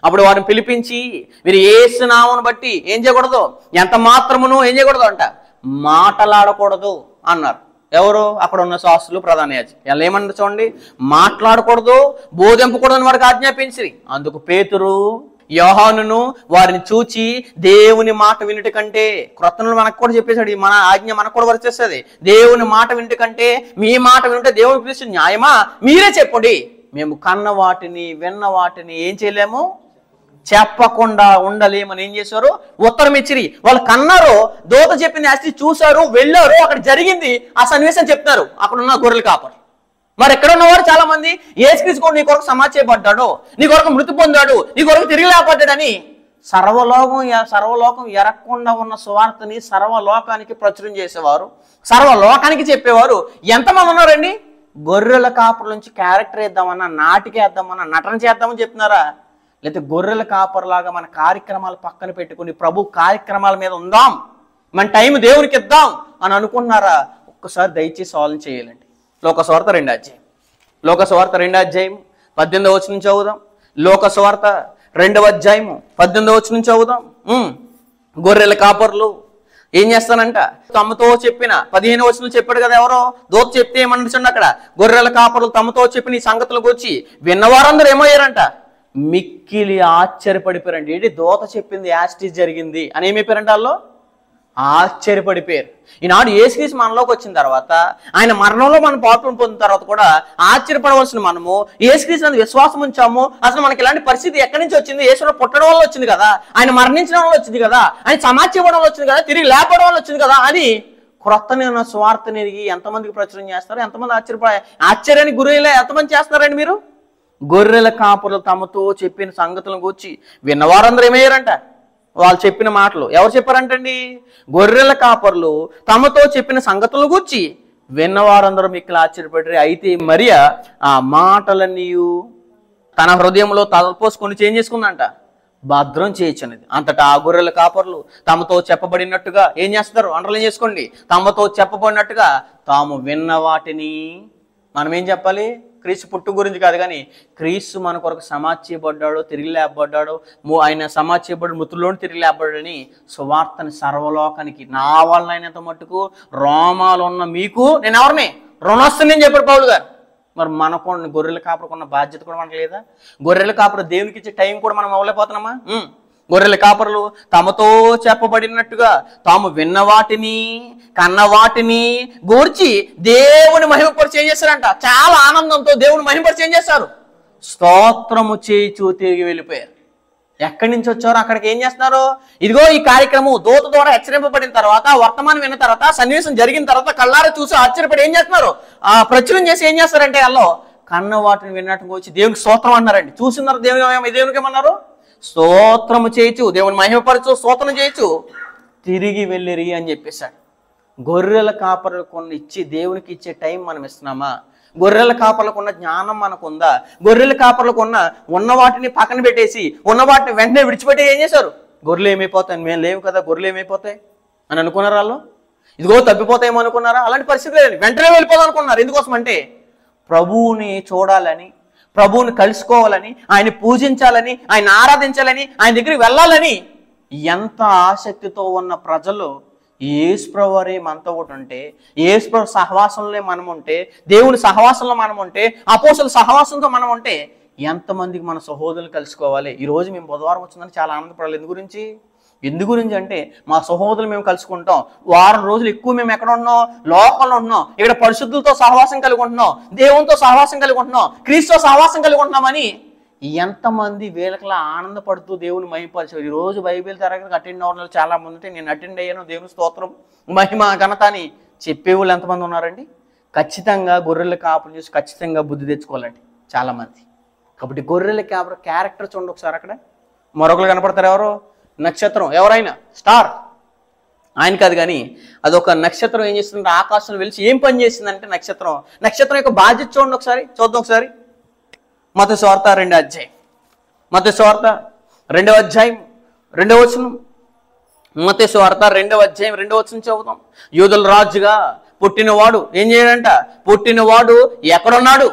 అప్పుడు వారిని పిలిపించి మీరు యేసు నామమును బట్టి ఏం చేయకూడదు? ఎంత మాత్రమును ఏం చేయకూడదు అంట? మాటలాడకూడదు అన్నారు. ఎవరు? అక్కడ ఉన్న శాస్త్రులు, ప్రధాన యాజకులు. ఎలా ఏమన్నా చూడండి, మాట్లాడకూడదు, బోధింపకూడదని వారికి ఆజ్ఞాపించి. అందుకు పేతురు, యోహానును వారిని చూచి దేవుని మాట వినుట కంటే, క్రొత్తను మనకు కూడా చెప్పేశాడు, మన ఆజ్ఞ మనకు కూడా వర్తిస్తుంది. దేవుని మాట వినుట కంటే మీ మాట వినుంటే దేవుని పిలిచి న్యాయమా? మీరే చెప్పండి. మేము కన్న వాటిని విన్న వాటిని ఏం చేయలేము? చెప్పకుండా ఉండలేమని ఏం చేశారు? ఉత్తరం ఇచ్చిరి. వాళ్ళు కన్నారు, దూత చెప్పింది యాస్టి చూశారు, వెళ్ళారు, అక్కడ జరిగింది ఆ సన్నివేశం చెప్తారు అక్కడ ఉన్న గొర్రెల కాపరు. మరి ఎక్కడ ఉన్నవారు చాలా మంది యేసుక్రీస్తు నీ కొరకు సమాధి చేయబడ్డాడు, నీ కొరకు మృతి పొందాడు, నీ కొరకు తిరిగి లేపడ్డాడని సర్వలోకం ఎరగకుండా ఉన్న సువార్తని సర్వలోకానికి ప్రచురం చేసేవారు, సర్వలోకానికి చెప్పేవారు ఎంతమంది ఉన్నారండి? గొర్రెల కాపుల నుంచి క్యారెక్టర్ వేద్దామన్నా, నాటికి వేద్దామన్నా, నటన చేద్దామని చెప్తున్నారా? లేకపోతే గొర్రెల కాపర్లాగా మన కార్యక్రమాలు పక్కన పెట్టుకుని ప్రభు కార్యక్రమాల మీద ఉందాం, మన టైం దేవునికి ఇద్దాం అని అనుకున్నారా? ఒక్కసారి దయచేసి ఆలోచన చేయాలండి. లోకసువార్త 2వ అధ్యాయం, లోకసువార్త 2వ అధ్యాయం 18వ వచనం చదువుదాం. లోకసువార్త 2వ అధ్యాయం 18వ వచనం చదువుదాం. గొర్రెల కాపర్లు ఏం చేస్తానంట? తమతో చెప్పిన 15వ వచనం చెప్పాడు కదా, ఎవరో దూత చెప్తే ఏమనిపించండి అక్కడ, గొర్రెల కాపర్లు తమతో చెప్పిన ఈ సంగతులకు వచ్చి విన్నవారందరూ ఏమయ్యారంట? మిక్కిలి ఆశ్చర్యపడిపోయారండి. ఏంటి దూత చెప్పింది యాస్టిస్ జరిగింది అని ఏమైపోయారంట? వాళ్ళు ఆశ్చర్యపడిపోయారు. ఈనాడు యేసుక్రీస్తు మనలోకి వచ్చిన తర్వాత, ఆయన మరణంలో మనం పాల్గొని పొందిన తర్వాత కూడా ఆశ్చర్యపడవలసిన మనము యేసుక్రీస్తు విశ్వాసం ఉంచాము. అసలు మనకి ఇలాంటి పరిస్థితి ఎక్కడి నుంచి వచ్చింది? యేసులో పుట్టడం వల్ల వచ్చింది కదా, ఆయన మరణించడం వల్ల వచ్చింది కదా, ఆయన సమాధి చేయడం వల్ల వచ్చింది కదా, తిరిగి లేపడం వల్ల వచ్చింది కదా అని క్రొత్త నేను స్వార్థని ఎంతమందికి ప్రచురం చేస్తారు? ఎంతమంది ఆశ్చర్యానికి గురయ్యేలా ఎంతమంది చేస్తారండి మీరు? గొర్రెల కాపులు తమతో చెప్పిన సంగతులను గూర్చి విన్నవారందరూ ఏమయ్యారంట? వాళ్ళు చెప్పిన మాటలు ఎవరు చెప్పారంటండి? గొర్రెల కాపర్లు తమతో చెప్పిన సంగతులను గూర్చి విన్నవారందరూ మిక్కిలి ఆశ్చర్యపడ్డారు. అయితే మరియ ఆ మాటలన్నీ తన హృదయంలో తలపోసుకొని చేంజ్ చేసుకుందంట, భద్రం చేయొచ్చనేది. అంతటా ఆ గొర్రెల కాపర్లు తమతో చెప్పబడినట్టుగా ఏం చేస్తారు? అండర్లైన్ చేసుకోండి. తమతో చెప్పబడినట్టుగా తాము విన్న వాటిని, మనం ఏం చెప్పాలి? క్రీస్తు పుట్టు గురించి కాదు కానీ క్రీస్తు మన కొరకు సమాధి చేయబడ్డాడు, తిరిగి లేపబడ్డాడు, ఆయన సమాధి చేయబడి మృతుల్లోని తిరిగి లేపబడ్డాడని సువార్తని సర్వలోకానికి నా వల్ల అయినంత మట్టుకు రోమాలు ఉన్న మీకు నేను ఎవరిని రుణస్తుని అని చెప్పాడు పౌలు గారు. మరి మనకు గొర్రెల కాపురకున్న బాధ్యత కూడా మనకు లేదా? గొర్రెల కాపుర దేవునికి ఇచ్చే టైం కూడా మనం అవ్వలేకపోతున్నామా? గొర్రెల కాపరులు తమతో చెప్పబడినట్టుగా తాము విన్న వాటిని కన్న వాటిని గూర్చి దేవుని మహిమపరిచి ఏం చేస్తారంట? చాలా ఆనందంతో దేవుని మహిమపరిచి ఏం చేస్తారు? స్తోత్రము చేయిచూ తిరిగి వెళ్ళిపోయారు. ఎక్కడి నుంచి వచ్చారో అక్కడికి ఏం చేస్తున్నారు? ఇదిగో ఈ కార్యక్రమం దూత ద్వారా హెచ్చరింపబడిన తర్వాత, వర్తమానం విన్న తర్వాత, సన్నివేశం జరిగిన తర్వాత కళ్ళారా చూసి ఆశ్చర్యపడి ఏం చేస్తున్నారు? ప్రచురం చేసి ఏం చేస్తారంటే వాళ్ళు కన్న వాటిని విన్నట్టు వచ్చి దేవునికి స్తోత్రం అన్నారండి. చూసిన దేవునికి ఏమన్నారు? స్తోత్రము చేయొచ్చు, దేవుని మహిమపరచు, స్తోత్రం చేయొచ్చు, తిరిగి వెళ్ళిరి అని చెప్పేశాడు. గొర్రెల కాపర్లకు దేవునికి ఇచ్చే టైం మనం ఇస్తున్నామా? గొర్రెల కాపర్లకు ఉన్న జ్ఞానం మనకు ఉందా? గొర్రెల కాపర్లకు ఉన్న వాటిని పక్కన పెట్టేసి ఉన్న వాటిని వెంటనే విడిచిపెట్టి ఏం చేశారు? గొర్రెలు ఏమైపోతాయి, మేము లేవు కదా, గొర్రెలు ఏమైపోతాయి అని అనుకున్నారు వాళ్ళు. ఇదిగో తప్పిపోతాయేమో అనుకున్నారా? అలాంటి పరిస్థితి లేదు, వెంటనే వెళ్ళిపోదాం అనుకున్నారు. ఎందుకోసం అంటే ప్రభువుని చూడాలని, ప్రభువుని కలుసుకోవాలని, ఆయన పూజించాలని, ఆయన ఆరాధించాలని, ఆయన దగ్గరికి వెళ్ళాలని ఎంత ఆసక్తితో ఉన్న ప్రజలు యేసుప్రభు వారే మనతో ఒకటి ఉంటే, యేసుప్రభు సహవాసంలో మనం ఉంటే, దేవుని సహవాసంలో మనం ఉంటే, అపోస్తలుల సహవాసంతో మనం ఉంటే ఎంతమందికి మన సహోదరులు కలుసుకోవాలి? ఈరోజు మేము బుధవారం వచ్చిందని చాలా ఆనందపడాలి. ఎందు గురించి అంటే మా సహోదరులు మేము కలుసుకుంటాం. వారం రోజులు ఎక్కువ మేము ఎక్కడ ఉన్నాం? లోకంలో ఉన్నాం. ఇక్కడ పరిశుద్ధులతో సహవాసం కలిగి ఉంటున్నాం, దేవునితో సహవాసం కలిగి ఉంటున్నాం, క్రీస్తుతో సహవాసం కలిగి ఉంటున్నామని ఎంతమంది వీళ్ళకిలా ఆనందపడుతూ దేవుని మహిమపరిచారు. ఈరోజు బైబిల్ తరగతికి అటెండ్ అవ్వడం చాలా మంది ఉంటే నేను అటెండ్ అయ్యాను, దేవుని స్తోత్రం మహిమ ఘనత అని చెప్పేవాళ్ళు ఎంతమంది ఉన్నారండి? ఖచ్చితంగా గొర్రెల కాపులు చూసి ఖచ్చితంగా బుద్ధి తెచ్చుకోవాలండి చాలామంది. కాబట్టి గొర్రెల కాపుల క్యారెక్టర్ చూడండి ఒకసారి. అక్కడ మరొకరు కనపడతారు, ఎవరో నక్షత్రం, ఎవరైనా స్టార్, ఆయన కాదు కానీ అదొక నక్షత్రం. ఏం చేస్తుందంటే ఆకాశంలో వెలిసి ఏం పని చేసిందంటే నక్షత్రం యొక్క బాధ్యత చూడండి ఒకసారి, చూద్దాం ఒకసారి. మత్తయి సువార్త 2వ అధ్యాయం, మత్తయి సువార్త 2వ అధ్యాయం 2వ వచనం. మత్తయి సువార్త 2వ అధ్యాయం 2వ వచనం చదువుతాం. యూదుల రాజుగా పుట్టినవాడు ఏం చేయాలంట? పుట్టినవాడు ఎక్కడున్నాడు?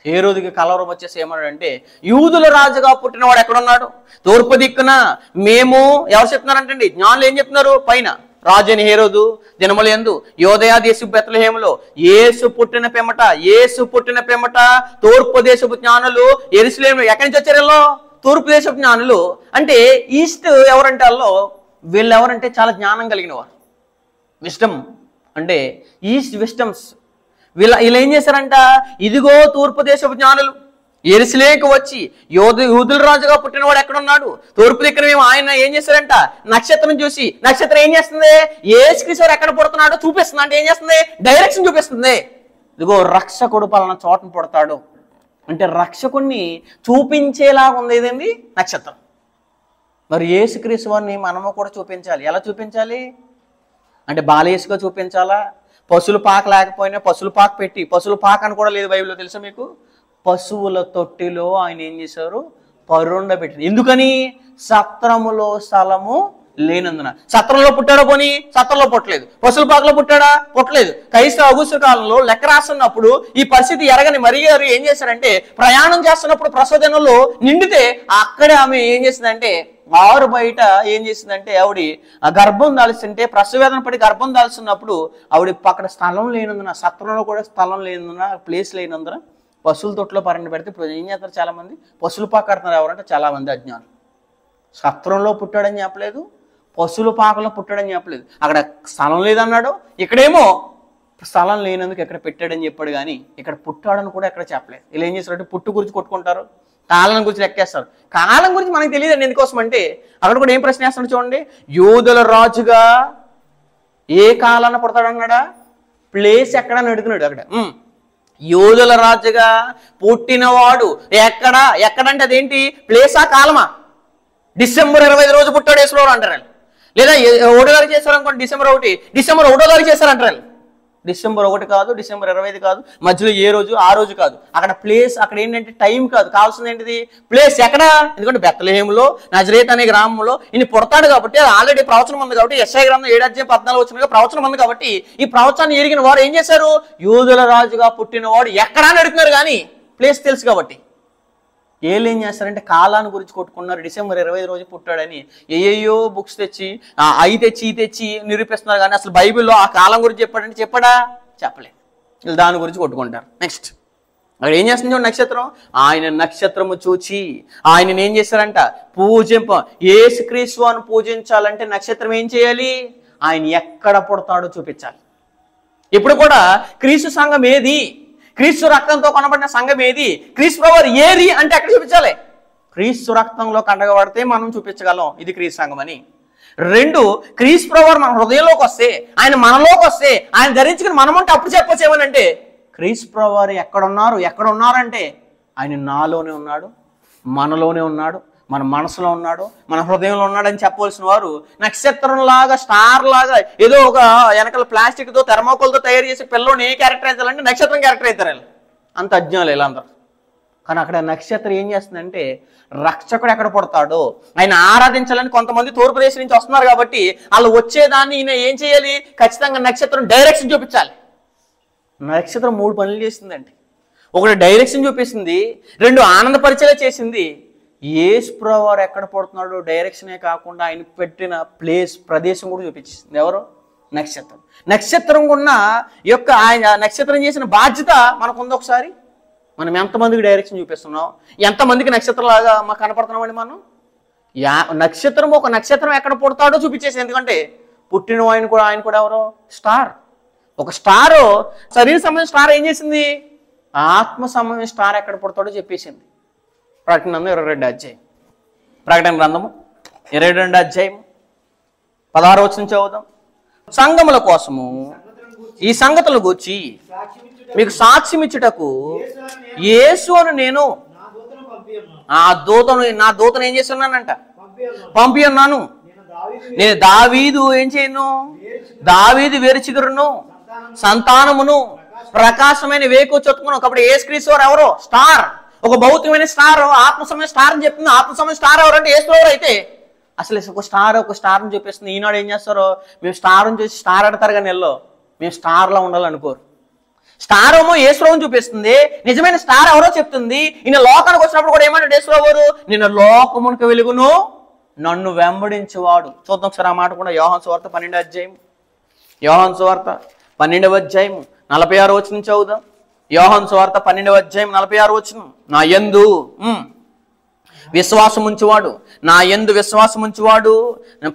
హేరోదుకి కలవరం వచ్చేసి ఏమన్నాడంటే, యూదుల రాజుగా పుట్టినవాడు ఎక్కడున్నాడు? తూర్పు దిక్కున. మేము ఎవరు చెప్తున్నారంటండి? జ్ఞానులు ఏం చెప్తున్నారు? పైన రాజు అని హేరోదు దినములందు యోదయ దేశపు బెత్లెహేములో యేసు పుట్టిన పిమ్మట తూర్పు దేశపు జ్ఞానులు యెరూషలేములో. ఎక్కడి నుంచి వచ్చారు? తూర్పు దేశపు జ్ఞానులు అంటే ఈస్ట్ ఎవరంటే వాళ్ళు, వీళ్ళు ఎవరంటే చాలా జ్ఞానం కలిగిన వారు. విస్డమ్ అంటే ఈస్ట్ విస్డమ్స్. వీళ్ళు ఏం చేశారంట? ఇదిగో తూర్పు దేశపు జ్ఞానులు, యెరూషలేముకు వచ్చి యూదుల రాజుగా పుట్టినవాడు ఎక్కడున్నాడు? తూర్పు దిక్కున మేము ఆయన ఏం చేశారంట? నక్షత్రం చూసి, నక్షత్రం ఏం చేస్తుంది? యేసుక్రీస్తు ఎక్కడ పుడుతున్నాడో చూపిస్తుంది. అంటే ఏం చేస్తుంది? డైరెక్షన్ చూపిస్తుంది. ఇదిగో రక్షకుడు పలానా చోటను పుడతాడు అంటే రక్షకుడిని చూపించేలాగా ఉంది ఏదండి? నక్షత్రం. మరి యేసుక్రీస్తు వారిని మనము కూడా చూపించాలి. ఎలా చూపించాలి అంటే బాలయేసుగా చూపించాలా? పశువుల పాక లేకపోయినా పశువుల పాక పెట్టి, పశువుల పాక అని కూడా లేదు బైబిల్లో, తెలుసా మీకు? పశువుల తొట్టిలో ఆయన ఏం చేశారు? పరుండ పెట్టింది. ఎందుకని? సత్రములో స్థలము లేనందున. సత్రంలో పుట్టాడో పోనీ? సత్రంలో పుట్టలేదు. పశువుల పాకలో పుట్టాడా? పుట్టలేదు. క్రైస్తవ అగుస్తు కాలంలో లెక్క రాస్తున్నప్పుడు ఈ పరిస్థితి ఎరగని మరి గారు ఏం చేశారంటే, ప్రయాణం చేస్తున్నప్పుడు ప్రసవదినంలో నిండితే అక్కడే ఆమె ఏం చేసిందంటే, ఆరు బయట ఏం చేసిందంటే, ఆవిడ ఆ గర్భం దాల్చుంటే, ప్రసవేదన పడి గర్భం దాల్చున్నప్పుడు ఆవిడ అక్కడ స్థలం లేనందున, సత్రంలో కూడా స్థలం లేనందున, ప్లేస్ లేనందున పశువుల తొట్టులో పరండి పెడితే ఇప్పుడు ఏం చేస్తారు చాలా మంది? పశువులు పాక కడుతున్నారు. ఎవరంటే చాలా మంది అజ్ఞానులు. సత్రంలో పుట్టాడని చెప్పలేదు, పశువుల పాకలో పుట్టాడని చెప్పలేదు. అక్కడ స్థలం లేదన్నాడు, ఇక్కడేమో స్థలం లేనందుకు ఎక్కడ పెట్టాడని చెప్పాడు. కానీ ఇక్కడ పుట్టాడని కూడా ఎక్కడ చెప్పలేదు. ఇలా ఏం చేస్తారంటే పుట్టు గురించి కొట్టుకుంటారు, కాలం గురించి లెక్కేస్తారు. కాలం గురించి మనకు తెలియదండి. ఎందుకోసం అంటే అక్కడ కూడా ఏం ప్రశ్న వేస్తాడు చూడండి. యూదుల రాజుగా ఏ కాలాన పుడతాడన్నాడా? ప్లేస్ ఎక్కడని అడుగుతున్నాడు. అక్కడ యూదుల రాజుగా పుట్టినవాడు ఎక్కడంటే అదేంటి? ప్లేసా కాలమా? డిసెంబర్ 25 రోజు పుట్టాడు యేసుప్రభువు అంటారు. లేదా 1వ తారీఖు చేశారు అనుకోండి, డిసెంబర్ 1వ తారీఖు చేశారంటారు. డిసెంబర్ 1 కాదు, డిసెంబర్ 25 కాదు, మధ్యలో ఏ రోజు ఆ రోజు కాదు. అక్కడ ప్లేస్, అక్కడ ఏంటంటే టైం కాదు, కావాల్సింది ఏంటిది? ప్లేస్ ఎక్కడ? ఎందుకంటే బెత్లెహేములో, నజరేత్ అనే గ్రామంలో ఈయన పుడతాడు కాబట్టి ఆల్రెడీ ప్రవచనం ఉంది కాబట్టి, యెషయా గ్రంథం 7:14 వచ్చినగా ప్రవచనం ఉంది కాబట్టి ఈ ప్రవచనాన్ని ఎరిగిన వారు ఏం చేశారు? యూదుల రాజుగా పుట్టినవాడు ఎక్కడ అని అడుగుతున్నారు. కానీ ప్లేస్ తెలుసు కాబట్టి ఏళ్ళు ఏం చేస్తారంటే కాలాన్ని గురించి కొట్టుకున్నారు. డిసెంబర్ 25 రోజు పుట్టాడని ఏయో బుక్స్ తెచ్చి అవి తెచ్చి నిరూపిస్తున్నారు. కానీ అసలు బైబిల్లో ఆ కాలం గురించి చెప్పాడంటే చెప్పడా? చెప్పలేదు. వీళ్ళు దాని గురించి కొట్టుకుంటారు. నెక్స్ట్ అక్కడ ఏం చేస్తుంది నక్షత్రం? ఆయన నక్షత్రము చూచి ఆయనని ఏం చేశారంట? యేసుక్రీస్తు అని పూజించాలంటే నక్షత్రం ఏం చేయాలి? ఆయన ఎక్కడ పుడతాడో చూపించాలి. ఇప్పుడు కూడా క్రీస్తు సంఘం ఏది? క్రీస్తు రక్తంతో కొనబడిన సంఘం ఏది? క్రీస్తు ప్రభువు ఏది అంటే ఎక్కడ చూపించాలి? క్రీస్తు రక్తంలో కండగబడితే మనం చూపించగలం ఇది క్రీస్తు సంఘం అని. 2, క్రీస్తు ప్రభువు మన హృదయంలోకి వస్తే, ఆయన మనలోకి వస్తే, ఆయన ధరించుకుని మనమంటే అప్పుడు చెప్పొచ్చు ఏమనంటే, క్రీస్తు ప్రభువు ఎక్కడున్నారంటే ఆయన నాలోనే ఉన్నాడు, మనలోనే ఉన్నాడు, మన మనసులో ఉన్నాడు, మన హృదయంలో ఉన్నాడు అని చెప్పవలసిన వారు నక్షత్రం లాగా, స్టార్ లాగా ఏదో ఒక వెనకాల ప్లాస్టిక్తో థెర్మోకోల్తో తయారు చేసి పిల్లని ఏ క్యారెక్టర్ అవుతారంటే నక్షత్రం క్యారెక్టర్ అవుతారు. అంత అజ్ఞానులు ఇలా అందరు. కానీ అక్కడ నక్షత్రం ఏం చేస్తుందంటే రక్షకుడు ఎక్కడ పుడతాడో ఆయన ఆరాధించాలని కొంతమంది తూర్పు దేశం నుంచి వస్తున్నారు కాబట్టి వాళ్ళు వచ్చేదాన్ని ఈయన ఏం చేయాలి? ఖచ్చితంగా నక్షత్రం డైరెక్షన్ చూపించాలి. నక్షత్రం 3 పనులు చేసిందండి. 1 డైరెక్షన్ చూపిస్తుంది, 2 ఆనందపరిచేలా చేసింది. యేసుప్రభువు ఎక్కడ పుడుతున్నాడో డైరెక్షనే కాకుండా ఆయన పెట్టిన ప్రదేశం కూడా చూపించింది. ఎవరు? నక్షత్రం. నక్షత్రం ఉన్న యొక్క ఆయన నక్షత్రం చేసిన బాధ్యత మనకుంది. ఒకసారి మనం ఎంతమందికి డైరెక్షన్ చూపిస్తున్నాం, ఎంతమందికి నక్షత్రంలాగా మాకు కనపడుతున్నామండి మనం? నక్షత్రం, ఒక నక్షత్రం ఎక్కడ పుడతాడో చూపించేసి. ఎందుకంటే పుట్టిన ఆయన కూడా ఎవరో? స్టార్. ఒక స్టారు, శరీర సంబంధించిన స్టార్ ఏం చేసింది? ఆత్మ సంబంధించిన స్టార్ ఎక్కడ పుడతాడో చెప్పేసింది. ప్రకటన గ్రంథం 22వ అధ్యాయం. ప్రకటన గ్రంథము 22వ అధ్యాయం 16వ వచనం చదువుదాం. సంఘముల కోసము ఈ సంగతులను గూర్చి మీకు సాక్ష్యం ఇచ్చుటకు యేసు అని నేను నా దూతను ఏం చేస్తున్నానంట? పంపి ఉన్నాను. నేను దావీదు ఏం చేయను? దావీదు వేరుచిగురును, సంతానమును, ప్రకాశమైన వేకు చొత్తుకును. కాబట్టి యేసుక్రీస్తు వారు ఎవరో? స్టార్. ఒక భౌతికమైన స్టార్, ఆత్మ సమయ స్టార్ అని చెప్తుంది. ఆత్మ సమయ స్టార్ ఎవరంటే యేసు ప్రభువు. అయితే అసలు ఒక స్టార్ని చూపిస్తుంది. ఈనాడు ఏం చేస్తారో, మేము స్టార్ని చూసి స్టార్ ఆడతారు కానీ మేము స్టార్లో ఉండాలనుకోరు. స్టార్ ఏమో యేసు ప్రభువుని చూపిస్తుంది, నిజమైన స్టార్ ఎవరో చెప్తుంది. ఈయన లోకానికి వచ్చినప్పుడు కూడా ఏమంటాడు యేసు ప్రభువు? నేను లోకమునకు వెలుగును, నన్ను వెంబడించేవాడు. చూద్దాం ఒకసారి ఆ మాట కూడా. యోహాను సువార్త 12వ అధ్యాయం. యోహాను సువార్త 12వ అధ్యాయం 46వ వచనం చదువుదాం. యోహాను సువార్త 12వ అధ్యాయం 46వ వచనం. నా యందు విశ్వాసం ఉంచువాడు, నా యందు విశ్వాసం ఉంచువాడు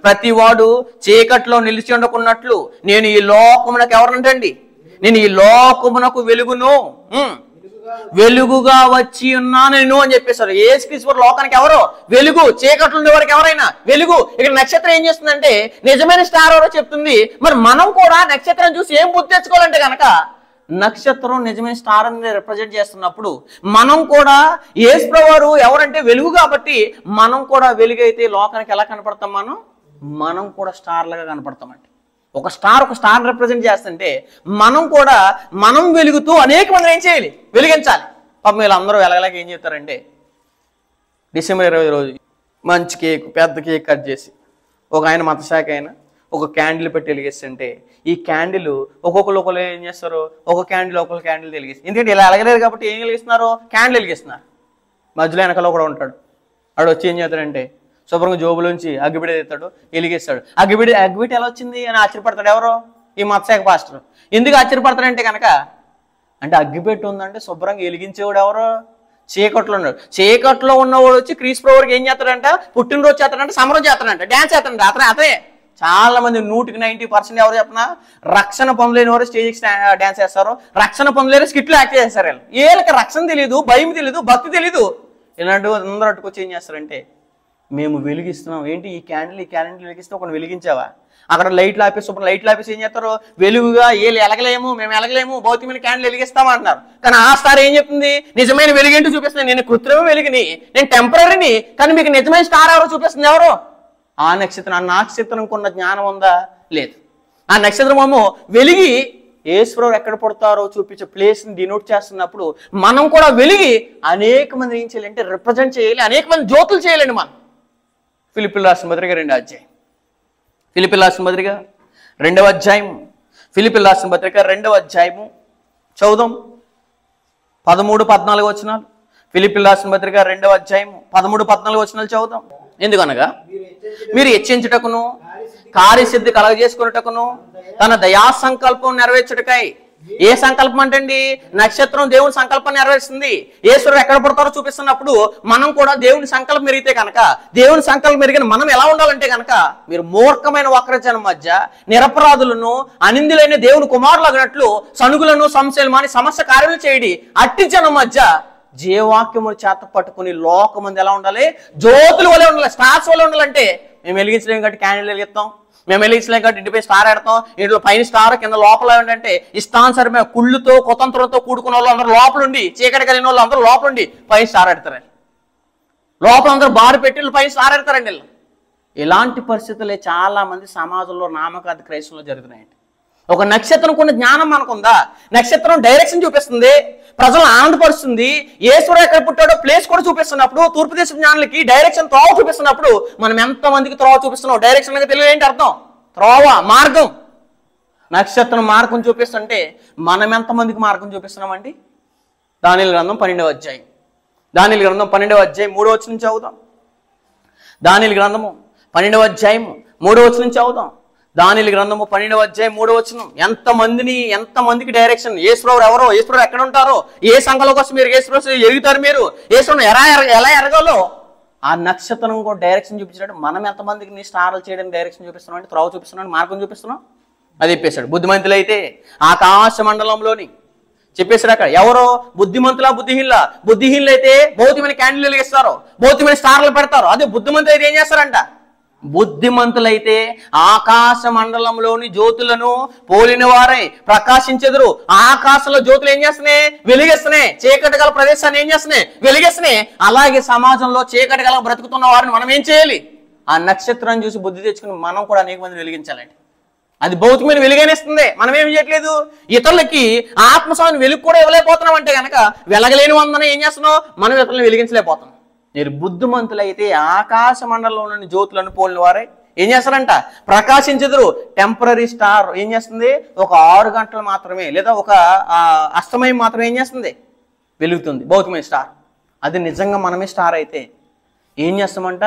ప్రతివాడు చీకట్లో నిలిచి ఉండకున్నట్లు నేను ఈ లోకమునకు ఎవరినంటండి? నేను ఈ లోకమునకు వెలుగును. వెలుగుగా వచ్చి ఉన్నాను నేను అని చెప్పేశారు. యేసుక్రీస్తు లోకానికి ఎవరో వెలుగు, చీకట్లు ఉండే వారికి ఎవరైనా వెలుగు. ఇక్కడ నక్షత్రం ఏం చేస్తుందంటే నిజమైన స్టార్ ఎవరో చెప్తుంది. మరి మనం కూడా నక్షత్రం చూసి ఏం బుద్ధి తెచ్చుకోవాలంటే కనుక నక్షత్రం నిజమైన స్టార్ అని రిప్రజెంట్ చేస్తున్నప్పుడు మనం కూడా యేసుప్రభువారు ఎవరంటే వెలుగు కాబట్టి మనం కూడా వెలుగైతే లోకానికి ఎలా కనపడతాం? మనం కూడా స్టార్లుగా కనపడతామండి. ఒక స్టార్ రిప్రజెంట్ చేస్తుంటే మనం వెలుగుతూ అనేక మంది ఏం చేయాలి? వెలిగించాలి. పాపం వీళ్ళందరూ వెలగలేక ఏం చెప్తారంటే డిసెంబర్ 20 రోజు మంచి కేక్, పెద్ద కేక్ కట్ చేసి ఒక ఆయన మతశాఖ అయినా ఒక క్యాండిల్ పెట్టి వెలిగిస్తుంటే ఈ క్యాండిల్ ఒక్కొక్కరు ఏం చేస్తారు? ఒక క్యాండిల్ వెలిగిస్తారు. ఎందుకంటే ఇలా వెలగలేదు కాబట్టి ఏం వెలిగిస్తున్నారు? క్యాండిల్ వెలిగిస్తున్నారు. మధ్యలో వెనకలో కూడా ఉంటాడు. వాడు వచ్చి ఏం చేస్తాడంటే శుభ్రంగా జోబులోంచి అగ్గిబిడి తెస్తాడు, వెలిగిస్తాడు. అగ్గిబిడి ఎలా వచ్చింది అని ఆశ్చర్యపడతాడు. ఎవరో? ఈ మతశాఖ పాస్టర్. ఎందుకు ఆశ్చర్యపడతాడంటే కనుక అంటే అగ్గిపెట్టి ఉందంటే శుభ్రంగా వెలిగించేవాడు ఎవరో? చీకట్లో ఉన్నాడు. చీకట్లో ఉన్నవాడు వచ్చి క్రీస్తు ప్రభువుకి ఏం చేస్తాడంట? పుట్టినరోజు చేస్తాడంట, సంబరం చేస్తాడంట, డ్యాన్స్ చేస్తాడంట. అతనే చాలా మంది 100% ఎవరు చెప్పినా రక్షణ పొందలేని వారు స్టేజ్కి డ్యాన్స్ చేస్తారు, రక్షణ పొందలేని స్కిట్లు యాక్ట్ చేస్తారు. వీళ్ళకి రక్షణ తెలియదు, భయం తెలియదు, భక్తి తెలీదు. ఇలాంటి అందరూ అట్టుకొచ్చి ఏం చేస్తారంటే మేము వెలిగిస్తున్నాం. ఏంటి ఈ క్యాండిల్ వెలిగిస్తే ఒకటి వెలిగించావా? అక్కడ లైట్లు ఆపేసి ఏం చేస్తారు? వెలుగుగా వీళ్ళు ఎలగలేము, మేము ఎలగలేము, భౌతికమైన క్యాండిల్ వెలిగిస్తామంటున్నారు. కానీ ఆ స్టార్ ఏం చెప్తుంది? నిజమైన వెలుగేంటో చూపిస్తుంది. నేను కృత్రిమ వెలుగుని, నేను టెంపరీని, కానీ మీకు నిజమైన స్టార్ ఎవరో చూపిస్తుంది. ఎవరు? ఆ నక్షత్రంకు ఉన్న జ్ఞానం ఉందా? లేదు. ఆ నక్షత్రమేమో వెలిగి యేసుప్రభువు ఎక్కడ పడతారో చూపించే ప్లేస్ని డినోట్ చేస్తున్నప్పుడు మనం కూడా వెలిగి అనేక మంది ఏం చేయాలి అంటే రిప్రజెంట్ చేయాలి, అనేక మంది జ్యోతులు చేయాలండి. మనం ఫిలిప్పీయులకు రాసిన పత్రిక 2వ అధ్యాయం, ఫిలిప్పీయులకు రాసిన పత్రిక 2వ అధ్యాయం, ఫిలిప్పీయులకు రాసిన పత్రిక 2వ అధ్యాయము చదువుదాం 13-14 వచనాలు. ఫిలిప్పీయులకు రాసిన పత్రిక 2వ అధ్యాయము 13-14 వచనాలు చదువుదాం. ఎందుకనగా మీరు హెచ్చించుటకును కార్యసిద్ధి కలగజేసుకున్నటకును తన దయా సంకల్పం నెరవేర్చుటకై. ఏ సంకల్పం అంటే నక్షత్రం దేవుని సంకల్పం నెరవేరుస్తుంది. యేసుడు ఎక్కడ పడతారో చూపిస్తున్నప్పుడు మనం కూడా దేవుని సంకల్పం మెరిగితే కనుక, దేవుని సంకల్పం మెరిగిన మనం ఎలా ఉండాలంటే కనుక మీరు మూర్ఖమైన వక్రజనం మధ్య నిరపరాధులను అనిందులైన దేవుని కుమారులు అగినట్లు సనుగులను సంశయాలు మాని సమస్త కార్యాలు చేయడి అట్టి జనం మధ్య జీవాక్యములు చేత పట్టుకుని లోకమంది ఎలా ఉండాలి? జ్యోతులు వలె ఉండాలి, స్టార్స్ వలె ఉండాలంటే మేము వెలిగించలేం కాబట్టి క్యాండిల్ వెలిగిస్తాం, మేము వెలిగించలేం కాబట్టి ఇంటిపై స్టార్ పెడతాం, ఇంట్లో పైన స్టార్ కింద లోపల ఏంటంటే ఇష్టానుసరమే కుళ్ళుతో కుతంత్రంతో కూడుకున్న వాళ్ళు అందరూ లోపలుండి, చీకటి కలిగిన వాళ్ళు అందరూ లోపలుండి పైన స్టార్ పెడతారండి. లోపల అందరూ బారు పెట్టి పైన స్టార్ పెడతారండి. ఇలాంటి పరిస్థితులే చాలా మంది సమాజంలో నామకార్థ క్రైస్తవులు జరుగుతున్నాయండి. ఒక నక్షత్రం కొన్ని జ్ఞానం మనకుందా? నక్షత్రం డైరెక్షన్ చూపిస్తుంది, ప్రజలను ఆనందపరుస్తుంది. యేసుడు ఎక్కడ పుట్టాడో ప్లేస్ కూడా చూపిస్తున్నప్పుడు, తూర్పు దేశ జ్ఞానులకి డైరెక్షన్ త్రోవ చూపిస్తున్నప్పుడు మనం ఎంతమందికి త్రోవ చూపిస్తున్నాం? డైరెక్షన్ అనేది తెలియదు ఏంటి అర్థం? త్రోవ, మార్గం. నక్షత్రం మార్గం చూపిస్తుంటే మనం ఎంతమందికి మార్గం చూపిస్తున్నామండి? దానియేలు గ్రంథం 12వ అధ్యాయం, దానియేలు గ్రంథం 12వ అధ్యాయం 3వ వచనం నుంచి చదువుదాం. దానియేలు గ్రంథము 12వ అధ్యాయం 3వ వచనం నుంచి చదువుదాం. దానియేలు గ్రంథము 12వ అధ్యాయం 3వ వచనం. ఎంతమందికి డైరెక్షన్? యేసుప్రభువు ఎవరో, యేసుప్రభువు ఎక్కడ ఉంటారో, ఏ సంఘంలో కోసం మీరు యేసుప్రభువు ఎరుగుతారు, మీరు యేసును ఎలా ఎరగాలో ఆ నక్షత్రం కూడా డైరెక్షన్ చూపించినట్టు మనం ఎంతమందికి స్టార్లు చేయడానికి డైరెక్షన్ చూపిస్తున్నాం అంటే త్రోవ చూపిస్తున్నాం, మార్గం చూపిస్తున్నాం. అది చెప్పేశాడు. బుద్ధిమంతులైతే ఆకాశ మండలంలోని చెప్పేశాడు. అక్కడ ఎవరో బుద్ధిమంతులా బుద్ధిహీనులా? బుద్ధిహీనులు అయితే భౌతికమైన క్యాండిల్ వెలిగిస్తారు, భౌతికమైన స్టార్లు పెడతారు. అదే బుద్ధిమంతులు అయితే ఏం చేస్తారంట? బుద్ధిమంతులైతే ఆకాశ మండలంలోని జ్యోతులను పోలిన వారై ప్రకాశించెదరు. ఆకాశంలో జ్యోతులు ఏం చేస్తున్నాయి? వెలిగిస్తున్నాయి. చీకటి గల ప్రదేశాన్ని ఏం చేస్తున్నాయి? వెలిగిస్తున్నాయి. అలాగే సమాజంలో చీకటి గల బ్రతుకుతున్న వారిని మనం ఏం చేయాలి? ఆ నక్షత్రాన్ని చూసి బుద్ధి తెచ్చుకుని మనం కూడా అనేక మంది వెలిగించాలండి. అది భౌతికమైన వెలుగనిస్తుంది. మనం ఏం చేయట్లేదు, ఇతరులకి ఆత్మస్వామిని వెలుగు కూడా ఇవ్వలేకపోతున్నాం. అంటే కనుక వెలగలేని వందన ఏం చేస్తున్నాం? మనం ఇతరులను వెలిగించలేకపోతున్నాం. మీరు బుద్ధిమంతులైతే ఆకాశ మండలంలోని జ్యోతులను పోలిన వారే ఏం చేస్తారంట? ప్రకాశించెదరు. టెంపరీ స్టార్ ఏం చేస్తుంది? ఒక 6 గంటలు మాత్రమే లేదా ఒక అస్తమయం మాత్రమే ఏం చేస్తుంది? వెలుగుతుంది భౌతికమైన స్టార్. అది నిజంగా మనమే స్టార్ అయితే ఏం చేస్తామంట?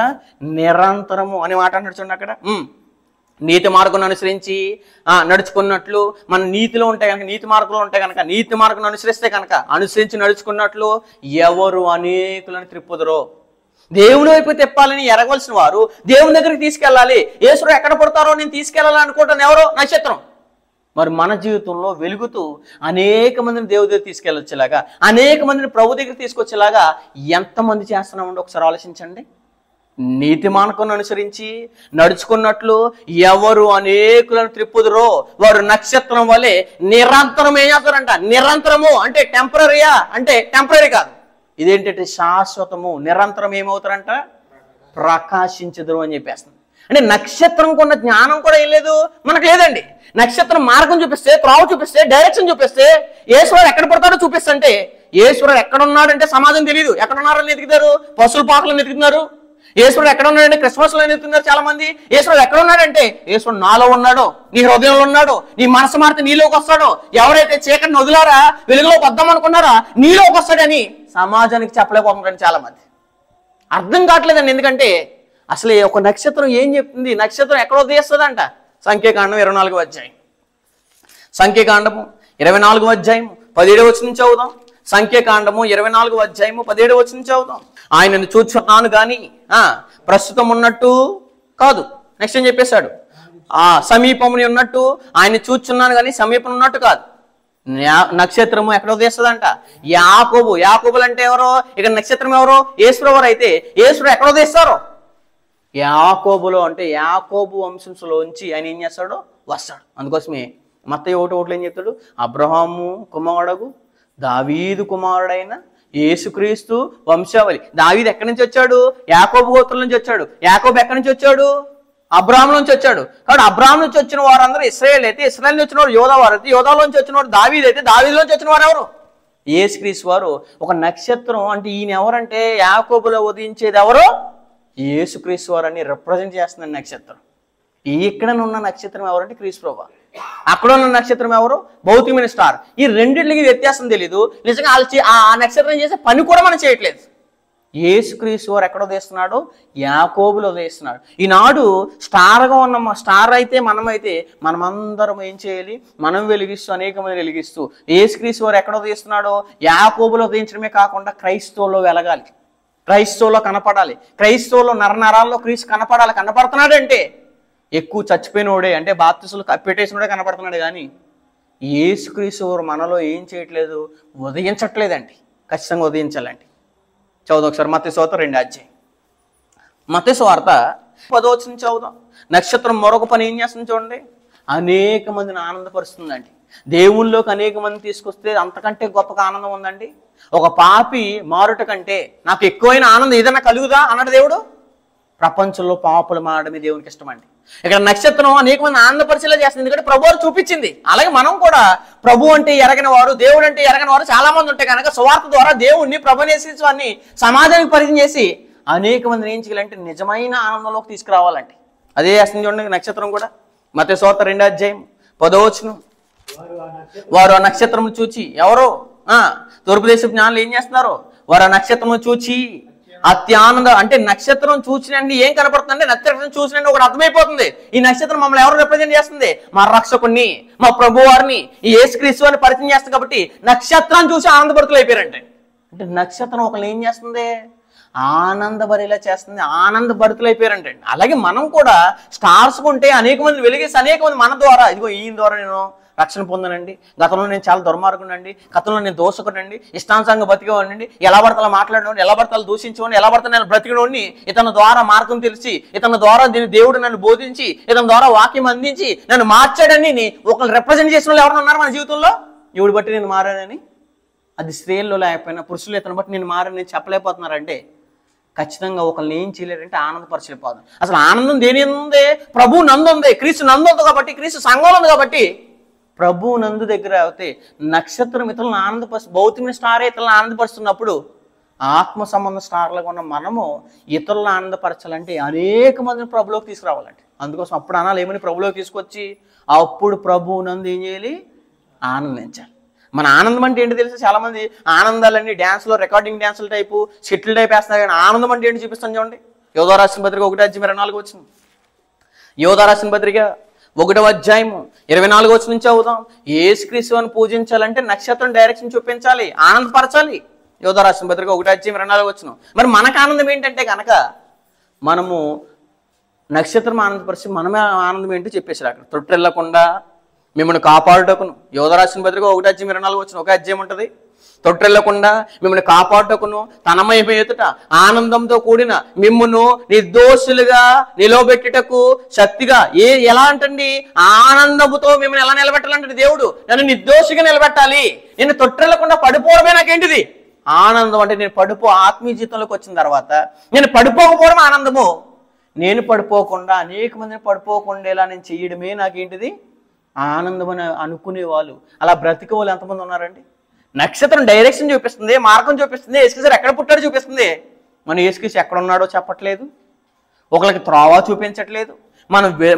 నిరంతరము అనే మాట అంటాడు చూడండి అక్కడ. నీతి మార్గం అనుసరించి నడుచుకున్నట్లు మన నీతిలో ఉంటే కనుక, నీతి మార్గంలో ఉంటే కనుక, నీతి మార్గం అనుసరిస్తే కనుక, అనుసరించి నడుచుకున్నట్లు ఎవరు అనేకులను త్రిప్పుదరో. దేవుని వైపు తిప్పాలని ఎరగవలసిన వారు దేవుని దగ్గరికి తీసుకెళ్ళాలి. యేసుడు ఎక్కడ పడతారో నేను తీసుకెళ్ళాలి అనుకుంటాను ఎవరో? నక్షత్రం. మరి మన జీవితంలో వెలుగుతూ అనేక మందిని దేవుడి దగ్గర తీసుకెళ్ళొచ్చేలాగా, అనేక మందిని ప్రభు దగ్గర తీసుకొచ్చేలాగా ఎంతమంది చేస్తున్నామండి ఒకసారి ఆలోచించండి. నీతి మానకం అనుసరించి నడుచుకున్నట్లు ఎవరు అనేకులను త్రిప్పుదురో వారు నక్షత్రం వలె నిరంతరం ఏం చేస్తారంట? నిరంతరము అంటే టెంపరీయా? అంటే టెంపరీ కాదు, ఇదేంటంటే శాశ్వతము. నిరంతరం ఏమవుతారంట? ప్రకాశించదురు అని చెప్పేస్తుంది. అంటే నక్షత్రం కొన్న జ్ఞానం కూడా ఏం లేదు, మనకు లేదండి. నక్షత్రం మార్గం చూపిస్తే, త్రోవ చూపిస్తే, డైరెక్షన్ చూపిస్తే, ఈశ్వరుడు ఎక్కడ పడతాడో చూపిస్తుంటే, ఈశ్వరుడు ఎక్కడ ఉన్నాడంటే సమాజం తెలియదు. ఎక్కడున్నారని వెతుకుతారు, పశువుల పాకలను వెతుకుతున్నారు. ఈశ్వరుడు ఎక్కడ ఉన్నాడంటే క్రిస్మస్లో వెతుకుతున్నారు చాలా మంది. ఈశ్వరుడు ఎక్కడ ఉన్నాడంటే, ఈశ్వరుడు నాలో ఉన్నాడు, నీ హృదయంలో ఉన్నాడు, నీ మనసు మారితే నీలోకి వస్తాడు. ఎవరైతే చీకటిని వదిలారా వెలుగులోకి వద్దాం అనుకున్నారా నీలోకి వస్తాడని సమాజానికి చెప్పలేకపోతున్నారని చాలా మంది. అర్థం కావట్లేదండి. ఎందుకంటే అసలు ఒక నక్షత్రం ఏం చెప్తుంది, నక్షత్రం ఎక్కడ ఉదయిస్తుందంట? సంఖ్యాకాండం 24వ అధ్యాయం, సంఖ్యాకాండము 24వ అధ్యాయం 17వ వచనం నుంచి చదువుదాం. సంఖ్యాకాండము 24వ అధ్యాయము 17వ వచనం నుంచి చదువుదాం. ఆయనను చూచున్నాను కానీ ప్రస్తుతం ఉన్నట్టు కాదు. నెక్స్ట్ ఏం చెప్పేశాడు? సమీపముని ఉన్నట్టు ఆయన చూచున్నాను కానీ సమీపం ఉన్నట్టు కాదు. నక్షత్రము ఎక్కడ ఉదయిస్తుందంట? యాకోబు. యాకోబులు అంటే ఎవరో? ఇక్కడ నక్షత్రం ఎవరో? యేసుప్రభు. అయితే యేసుప్రభు ఎక్కడ ఉదయిస్తారో? యాకోబులో. అంటే యాకోబు వంశంలోంచి ఆయన ఏం చేస్తాడో వస్తాడు. అందుకోసమే మత్తయి 1:1 ఏం చెప్తాడు? అబ్రహాము కుమారుడు దావీదు కుమారుడైన యేసుక్రీస్తు వంశావళి. దావీదు ఎక్కడి నుంచి వచ్చాడు? యాకోబు గోత్రం నుంచి వచ్చాడు. యాకోబు ఎక్కడి నుంచి వచ్చాడు? అబ్రాహాం నుంచి వచ్చాడు. కాబట్టి అబ్రాహాం నుంచి వచ్చిన వారందరూ ఇశ్రాయేల్ అయితే, ఇశ్రాయేల్ నుంచి వచ్చిన వారు యోధా వారు అయితే, యోధాలో నుంచి వచ్చిన వారు దావీదు అయితే, దావీదులో నుంచి వచ్చిన వారు ఎవరు? యేసుక్రీస్తు వారు. ఒక నక్షత్రం అంటే ఈయన ఎవరంటే యాకోబులో ఉదయించేది ఎవరో? యేసుక్రీస్తు వారు అని రిప్రజెంట్ చేస్తున్న నక్షత్రం. ఇక్కడ ఉన్న నక్షత్రం ఎవరంటే క్రీస్తు ప్రభువు. అక్కడ ఉన్న నక్షత్రం ఎవరు? భౌతికమైన స్టార్. ఈ రెండింటికి వ్యత్యాసం తెలీదు. నిజంగా ఆ నక్షత్రం చేసే పని కూడా మనం చేయట్లేదు. యేసుక్రీస్తు వారు ఎక్కడ ఉదయిస్తున్నాడు? యాకోబులో ఉదయిస్తున్నాడు. ఈనాడు స్టార్గా ఉన్న స్టార్ అయితే మనమైతే మనమందరం ఏం చేయాలి? మనం వెలిగిస్తూ అనేక మంది వెలిగిస్తూ యేసుక్రీస్తు వారు ఎక్కడ ఉదయిస్తున్నాడో యాకోబులో ఉదయించడమే కాకుండా క్రైస్తవులో వెలగాలి, క్రైస్తవులో కనపడాలి, క్రైస్తవులో నరనరాల్లో క్రీస్తు కనపడాలి. కనపడుతున్నాడంటే ఎక్కువ చచ్చిపోయినోడే అంటే బాప్తిస్మలు కప్పెట్టేసినోడే కనపడుతున్నాడు. కానీ యేసుక్రీస్తు వారు మనలో ఏం చేయట్లేదు? ఉదయించట్లేదండి. ఖచ్చితంగా ఉదయించాలండి. చదువు ఒకసారి మత్తయి సువార్త 2వ అధ్యాయం. మత్తయి సువార్త 10వ వచనం చదువుదాం. నక్షత్రం మరొక పని ఏం చేస్తుంది చూడండి, అనేక మందిని ఆనందపరుస్తుందండి. దేవుళ్ళలోకి అనేక మంది తీసుకొస్తే అంతకంటే గొప్పగా ఆనందం ఉందండి. ఒక పాపి మారుట కంటే నాకు ఎక్కువైన ఆనందం ఏదైనా కలుగుదా అన్నాడు దేవుడు. ప్రపంచంలో పాపులు మారడమే దేవునికి ఇష్టం అండి. ఇక్కడ నక్షత్రం అనేక మంది ఆనందపరిచేలా చేస్తుంది, ఎందుకంటే ప్రభు వారు చూపించింది. అలాగే మనం కూడా ప్రభు అంటే ఎరగని వారు, దేవుడు అంటే ఎరగని వారు చాలా మంది ఉంటే కనుక సువార్త ద్వారా దేవుణ్ణి, ప్రభునేశ్వరాన్ని సమాజానికి పరిచయం చేసి అనేక మందిని ఏం చేయాలంటే నిజమైన ఆనందంలోకి తీసుకురావాలంటే అదే చేస్తుంది చూడండి నక్షత్రం కూడా. మత్తయి సువార్త 2వ అధ్యాయం 10వ వచనం. వారు ఆ నక్షత్రం చూచి ఎవరో తూర్పు దేశపు జ్ఞానులు ఏం చేస్తున్నారు? వారు ఆ నక్షత్రం చూచి అత్యానంద అంటే నక్షత్రం చూసినండి ఏం కనపడుతుందంటే నక్షత్రం చూసినండి ఒకటి అర్థమైపోతుంది. ఈ నక్షత్రం మమ్మల్ని ఎవరు రిప్రజెంట్ చేస్తుంది? మా రక్షకుణ్ణి, మా ప్రభు వారిని, ఈ యేసుక్రీస్తు అని పరిచయం చేస్తుంది. కాబట్టి నక్షత్రం చూసి ఆనందభరితులు అయిపోయారంటే అంటే నక్షత్రం ఒకళ్ళు ఏం చేస్తుంది? ఆనందభరిలా చేస్తుంది, ఆనందభరితులు అయిపోయారంటే. అలాగే మనం కూడా స్టార్స్ ఉంటే అనేక మంది వెలిగేసి అనేక మంది మన ద్వారా ఇదిగో ఈయన ద్వారా నేను రక్షణ పొందనండి, గతంలో నేను చాలా దుర్మార్గునండి, గతంలో నేను దోషకుడండి, ఇష్టానుసారంగా బతికేవాడినండి, ఎలా పడతలా మాట్లాడినోడిని, ఎలా పడతలు దూషించేవాడిని, ఎలా పడతా నేను బ్రతికినోడిని, ఇతని ద్వారా మార్గం తెలిసి, ఇతని ద్వారా దేవుడు నన్ను బోధించి, ఇతని ద్వారా వాక్యం అందించి నన్ను మార్చాడని ఒకళ్ళు రిప్రజెంట్ చేసిన వాళ్ళు ఎవరైనా ఉన్నారు మన జీవితంలో? ఇవిడు బట్టి నేను మారానని, అది స్త్రీల్లో లేకపోయినా పురుషులు ఇతను బట్టి నేను మారని చెప్పలేకపోతున్నారంటే ఖచ్చితంగా ఒకళ్ళని ఏం చేయలేరంటే ఆనందపరచలేకపోతాం. అసలు ఆనందం దేని ఉంది? ప్రభు నందు ఉంది, క్రీస్తు నందు ఉంది కాబట్టి, క్రీస్తు సంఘంలో ఉంది కాబట్టి ప్రభు నందు దగ్గర అయితే నక్షత్రం ఇతరులను భౌతికమైన స్టార్ ఇతరులను ఆనందపరుస్తున్నప్పుడు ఆత్మ సంబంధ స్టార్లుగా ఉన్న మనము ఇతరులను ఆనందపరచాలంటే అనేక మందిని ప్రభులోకి తీసుకురావాలంటే. అందుకోసం అప్పుడు అనాలి ఏమని? ప్రభులోకి తీసుకొచ్చి అప్పుడు ప్రభు నందు ఏం చేయాలి? ఆనందించాలి. మన ఆనందం అంటే ఏంటి తెలుసు? చాలా మంది ఆనందాలన్నీ డ్యాన్స్లో రికార్డింగ్ డ్యాన్సుల టైపు షిట్లు టైప్ వేస్తున్నారు. కానీ ఆనందం అంటే ఏంటి చూపిస్తాను చూడండి. యోధా రాసిన పత్రిక 1వ అధ్యాయం 24వ వచనం. యోధా రాసిన పత్రిక 1వ అధ్యాయం 24వ వచనం నుంచి చదువుదాం. యేసుక్రీస్తుని పూజించాలంటే నక్షత్రం డైరెక్షన్ చూపించాలి, ఆనందపరచాలి. యోధా రాసిన పత్రిక 1వ అధ్యాయం 24వ వచనం. మరి మనకు ఆనందం ఏంటంటే కనుక మనము నక్షత్రం ఆనందపరిచి మనమే ఆనందం ఏంటో చెప్పేసారు. అక్కడ తొట్టెళ్ళకుండా మిమ్మల్ని కాపాడుటకును, యోధ రాసిన పత్రిక 1:24 ఒక అధ్యాయం ఉంటుంది. తొట్టిల్లకుండా మిమ్మల్ని కాపాడుటకును తన మహిమ ఎదుట ఆనందంతో కూడిన మిమ్మును నిర్దోషులుగా నిలవబెట్టుటకు శక్తిగా ఎలా అంటండి, ఆనందముతో మిమ్మల్ని ఎలా నిలబెట్టాలంటే దేవుడు నన్ను నిర్దోషిగా నిలబెట్టాలి. నేను తొట్టిల్లకుండా పడిపోవడమే నాకేంటిది ఆనందం. అంటే నేను ఆత్మీయ జీవితంలోకి వచ్చిన తర్వాత నేను పడిపోకపోవడం ఆనందము. నేను పడిపోకుండా అనేక మందిని పడిపోకుండా నేను చెయ్యడమే నాకేంటిది ఆనందం అని అనుకునే వాళ్ళు, అలా బ్రతికే వాళ్ళు ఎంతమంది ఉన్నారండి? నక్షత్రం డైరెక్షన్ చూపిస్తుంది, మార్గం చూపిస్తుంది. యేసుక్రీస్తు ఎక్కడ పుట్టాడో చూపిస్తుంది. మన యేసుక్రీస్తు ఎక్కడ ఉన్నాడో చెప్పట్లేదు, ఒకరికి త్రోవ చూపించట్లేదు,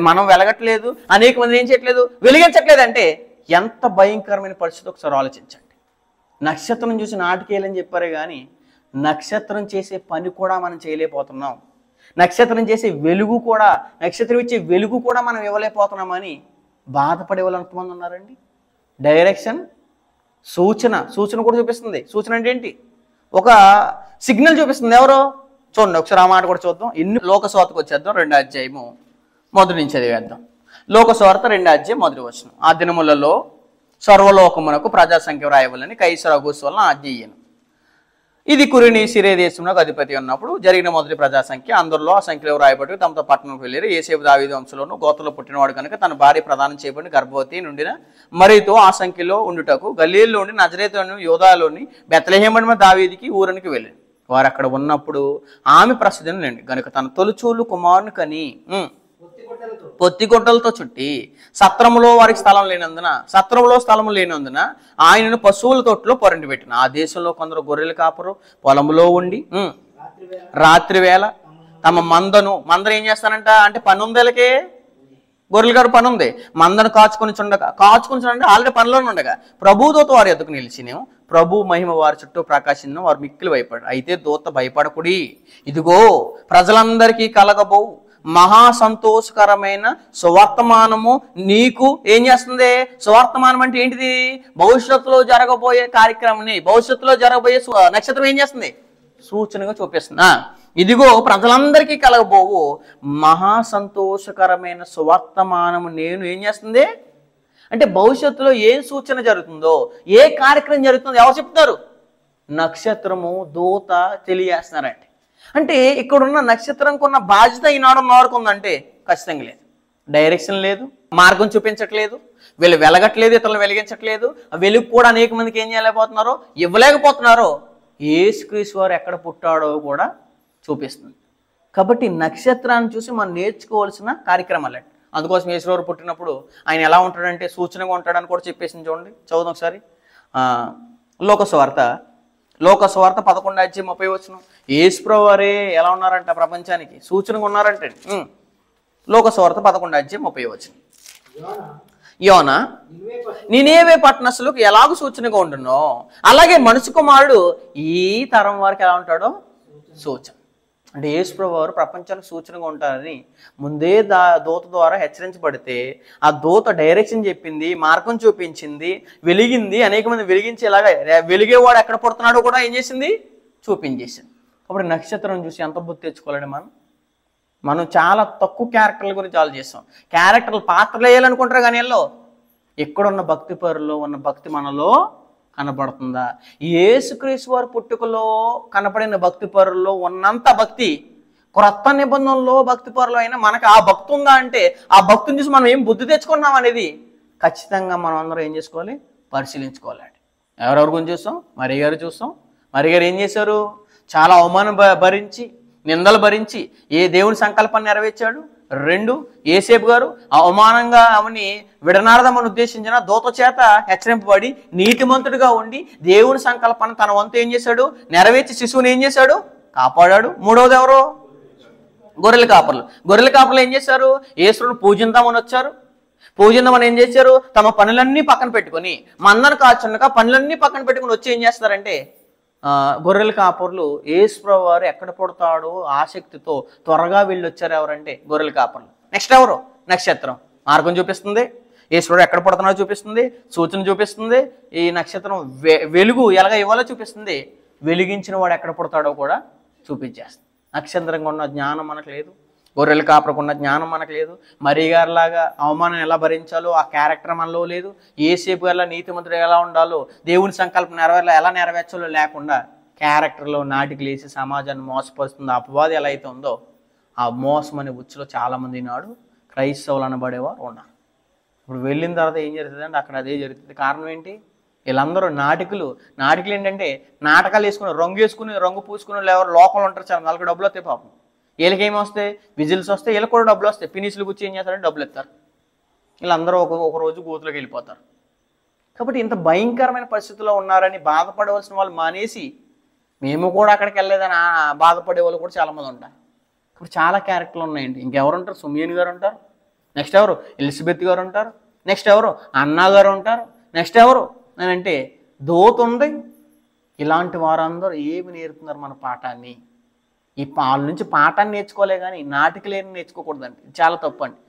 మనం వెలగట్లేదు, అనేక మంది ఏం చేయట్లేదు, వెలిగించట్లేదు. అంటే ఎంత భయంకరమైన పరిస్థితి ఒకసారి ఆలోచించండి. నక్షత్రం చూసి నాటికేయాలని చెప్పారే కానీ నక్షత్రం చేసే పని కూడా మనం చేయలేకపోతున్నాం. నక్షత్రం చేసే వెలుగు కూడా, నక్షత్రం ఇచ్చే వెలుగు కూడా మనం ఇవ్వలేకపోతున్నామని బాధపడే వాళ్ళు ఎంతమంది ఉన్నారండి? డైరెక్షన్, సూచన కూడా చూపిస్తుంది. సూచన అంటే ఏంటి? ఒక సిగ్నల్ చూపిస్తుంది. ఎవరో చూడండి ఒకసారి ఆ మాట కూడా చూద్దాం. లోకస్వార్తకు వచ్చేద్దాం. 2వ అధ్యాయము మొదటి నుంచి చదివేద్దాం. లోకస్వార్త 2వ అధ్యాయం మొదటి వచనం. ఆ దినములలో సర్వలోకమునకు ప్రజా సంఖ్య వ్రాయవలని కైసరు అగుస్తు వలన ఆజ్ఞ ఇయ్యెను. ఇది కురిని సిరే దేశంలో అధిపతి ఉన్నప్పుడు జరిగిన మొదటి ప్రజా సంఖ్య. అందరిలో ఆ సంఖ్యలో రాయబడి తమతో పట్టణంకు వెళ్ళారు. యేసేపు దావీదు వంశంలోను గోత్రంలో పుట్టినవాడు కనుక తన భార్య ప్రదానం చేయబడిన గర్భవతి నుండిన మరియుతో ఆ సంఖ్యలో ఉండుటకు గలీలులోని నజరేతులోని యోదాలోని బెత్లెహేము దావీదికి ఊరికి వెళ్ళారు. వారు అక్కడ ఉన్నప్పుడు ఆమె ప్రసిద్ధిని లేండి కనుక తన తొలిచూలు కుమారుని కని పొత్తిగొడ్డలతో చుట్టి సత్రములో వారికి స్థలం లేనందున ఆయనను పశువుల తొట్టులో పొరండి పెట్టిన. ఆ దేశంలో కొందరు గొర్రెల కాపురు పొలంలో ఉండి రాత్రి వేళ తమ మందను ఏం చేస్తానంట అంటే పని ఉంది, వీళ్ళకి గొర్రెల గారు పని ఉంది, మందను కాచుకొని చుండగా ఆల్రెడీ పనిలోనే ఉండగా ప్రభుదూత వారి ఎదుకు నిలిచినేమో ప్రభు మహిమ వారి చుట్టూ ప్రకాశించిన వారు మిక్కిలి భయపడు. అయితే దూత భయపడకుడి, ఇదిగో ప్రజలందరికీ కలగబో మహా సంతోషకరమైన సువర్తమానము నీకు ఏం చేస్తుంది. సువర్తమానం అంటే ఏంటిది? భవిష్యత్తులో జరగబోయే కార్యక్రమాన్ని, భవిష్యత్తులో జరగబోయే నక్షత్రం ఏం చేస్తుంది? సూచనగా చూపిస్తుంది. ఇదిగో ప్రజలందరికీ కలగబోవు మహా సంతోషకరమైన సువర్తమానము నేను ఏం చేస్తుంది అంటే భవిష్యత్తులో ఏం సూచన జరుగుతుందో, ఏ కార్యక్రమం జరుగుతుందో ఎవరు చెప్తారు? నక్షత్రము దూత తెలియజేస్తున్నారంటే. అంటే ఇక్కడున్న నక్షత్రంకు ఉన్న బాధ్యత ఈనాడు వరకు ఉందంటే ఖచ్చితంగా లేదు. డైరెక్షన్ లేదు, మార్గం చూపించట్లేదు, వీళ్ళు వెలగట్లేదు, ఇతరులను వెలిగించట్లేదు. వెలుగు కూడా అనేక మందికి ఏం చేయలేకపోతున్నారో, ఇవ్వలేకపోతున్నారో. యేసుక్రీస్తు వారు ఎక్కడ పుట్టాడో కూడా చూపిస్తుంది. కాబట్టి నక్షత్రాన్ని చూసి మనం నేర్చుకోవాల్సిన కార్యక్రమాలు. అందుకోసం యేసువారు పుట్టినప్పుడు ఆయన ఎలా ఉంటాడంటే సూచనగా ఉంటాడని కూడా చెప్పేసింది. చూడండి, చదువుదాం ఒకసారి. లోకస్వార్త 11:30 యేసుప్రభువు వారే ఎలా ఉన్నారంట ప్రపంచానికి సూచనగా ఉన్నారంటే. లోకస్వార్త 11:30 యోనా నినేవే పట్టణస్థులకు ఎలాగో సూచనగా ఉండునో అలాగే మనుషు కుమారుడు ఈ తరం వారికి ఎలా ఉంటాడో సూచన. అంటే యేసుప్రభువు వారు ప్రపంచానికి సూచనగా ఉంటారని ముందే దూత ద్వారా హెచ్చరించబడితే ఆ దూత డైరెక్షన్ చెప్పింది, మార్గం చూపించింది, వెలిగింది. అనేక మంది వెలిగించేలాగా వెలిగేవాడు ఎక్కడ పడుతున్నాడో కూడా ఏం చేసింది? చూపించేసింది. కాబట్టి నక్షత్రం చూసి ఎంత బుద్ధి తెచ్చుకోవాలండి. మనం చాలా తక్కువ క్యారెక్టర్ల గురించి ఆలోచిస్తాం. క్యారెక్టర్లు పాత్రలు వేయాలనుకుంటారు కానీ వీళ్ళు ఎక్కడున్న భక్తి పరులో ఉన్న భక్తి మనలో కనబడుతుందా? యేసుక్రీస్తు వారి పుట్టుకలో కనపడిన భక్తి పరుల్లో ఉన్నంత భక్తి క్రొత్త నిబంధనలో భక్తి పరులు అయినా మనకు ఆ భక్తి ఉందా అంటే ఆ భక్తిని చూసి మనం ఏం బుద్ధి తెచ్చుకున్నాం అనేది ఖచ్చితంగా మనం అందరం ఏం చేసుకోవాలి? పరిశీలించుకోవాలండి. ఎవరెవరి గురించి చూస్తాం? మరి గారు చూస్తాం. మరి గారు ఏం చేశారు? చాలా అవమానం భరించి, నిందలు భరించి ఏ దేవుని సంకల్పాన్ని నెరవేర్చాడు? 2 యేసేపు గారు అవమానంగా ఆమెని విడనాడదామని ఉద్దేశించిన దూత చేత హెచ్చరింపబడి నీతిమంతుడిగా ఉండి దేవుని సంకల్పాన్ని తన వంతు ఏం చేశాడు? నెరవేర్చి శిశువుని ఏం చేశాడు? కాపాడాడు. 3వది ఎవరు? గొర్రెల కాపర్లు ఏం చేశారు? యేసుని పూజిద్దామని వచ్చారు. పూజిద్దామని ఏం చేశారు? తమ పనులన్నీ పక్కన పెట్టుకొని మందను కాచుండగా పనులన్నీ పక్కన పెట్టుకుని వచ్చి ఏం చేస్తారంటే గొర్రెల కాపర్లు యేసుప్రభువు వారు ఎక్కడ పుడతాడో ఆసక్తితో త్వరగా వెళ్ళొచ్చారు. ఎవరంటే గొర్రెల కాపర్లు. నెక్స్ట్ ఎవరు? నక్షత్రం మార్గం చూపిస్తుంది, యేసుప్రభువు ఎక్కడ పుడతాడో చూపిస్తుంది, సూచన చూపిస్తుంది. ఈ నక్షత్రం వెలుగు ఎలాగ ఇవ్వాలో చూపిస్తుంది, వెలిగించిన వాడు ఎక్కడ పుడతాడో కూడా చూపించేస్తుంది. నక్షత్రంగా ఉన్న జ్ఞానం మనకు లేదు, గొర్రెలు కాపరకున్న జ్ఞానం మనకు లేదు. మరీ గారిలాగా అవమానం ఎలా భరించాలో ఆ క్యారెక్టర్ మనలో లేదు. ఏసేపు గారిలా నీతిమంతుడు ఎలా ఉండాలో, దేవుని సంకల్పం ఎలా నెరవేర్చాలో లేకుండా క్యారెక్టర్లో నాటికి లేచి సమాజాన్ని మోసపరుస్తుంది అపవాది ఎలా అయితే ఉందో, ఆ మోసం అనే ఉచ్చులో చాలామంది నాడు క్రైస్తవులు అనబడేవారు ఉన్నారు. ఇప్పుడు వెళ్ళిన తర్వాత ఏం జరుగుతుందంటే అక్కడ అదే జరుగుతుంది. కారణం ఏంటి? వీళ్ళందరూ నాటికలు ఏంటంటే నాటకాలు వేసుకుని రంగు పూసుకుని ఎవరు లోకంలో ఉంటారు, చాలా వాళ్ళకి డబ్బులు వస్తాయి. పాపం వీళ్ళకి ఏమి వస్తాయి? విజిల్స్ వస్తాయి, వీళ్ళకి కూడా డబ్బులు వస్తాయి. ఫినిష్లు కూర్చి ఏం చేస్తారంటే డబ్బులు ఇస్తారు. వీళ్ళందరూ ఒక రోజు గోతులోకి వెళ్ళిపోతారు. కాబట్టి ఇంత భయంకరమైన పరిస్థితుల్లో ఉన్నారని బాధపడవలసిన వాళ్ళు మానేసి మేము కూడా అక్కడికి వెళ్ళలేదని బాధపడే వాళ్ళు కూడా చాలామంది ఉంటారు. ఇప్పుడు చాలా క్యారెక్టర్లు ఉన్నాయండి. ఇంకెవరు ఉంటారు? సుమియన్ గారు ఉంటారు, నెక్స్ట్ ఎవరు ఎలిజబెత్ గారు ఉంటారు, నెక్స్ట్ ఎవరు అన్నా గారు ఉంటారు, నెక్స్ట్ ఎవరు అని అంటే దోత ఉంది. ఇలాంటి వారందరూ ఏమి నేర్పుతున్నారు మన పాఠాన్ని? ఈ వాళ్ళ నుంచి పాఠాన్ని నేర్చుకోలే కానీ నాటికలేని నేర్చుకోకూడదండి. చాలా తప్పు అండి.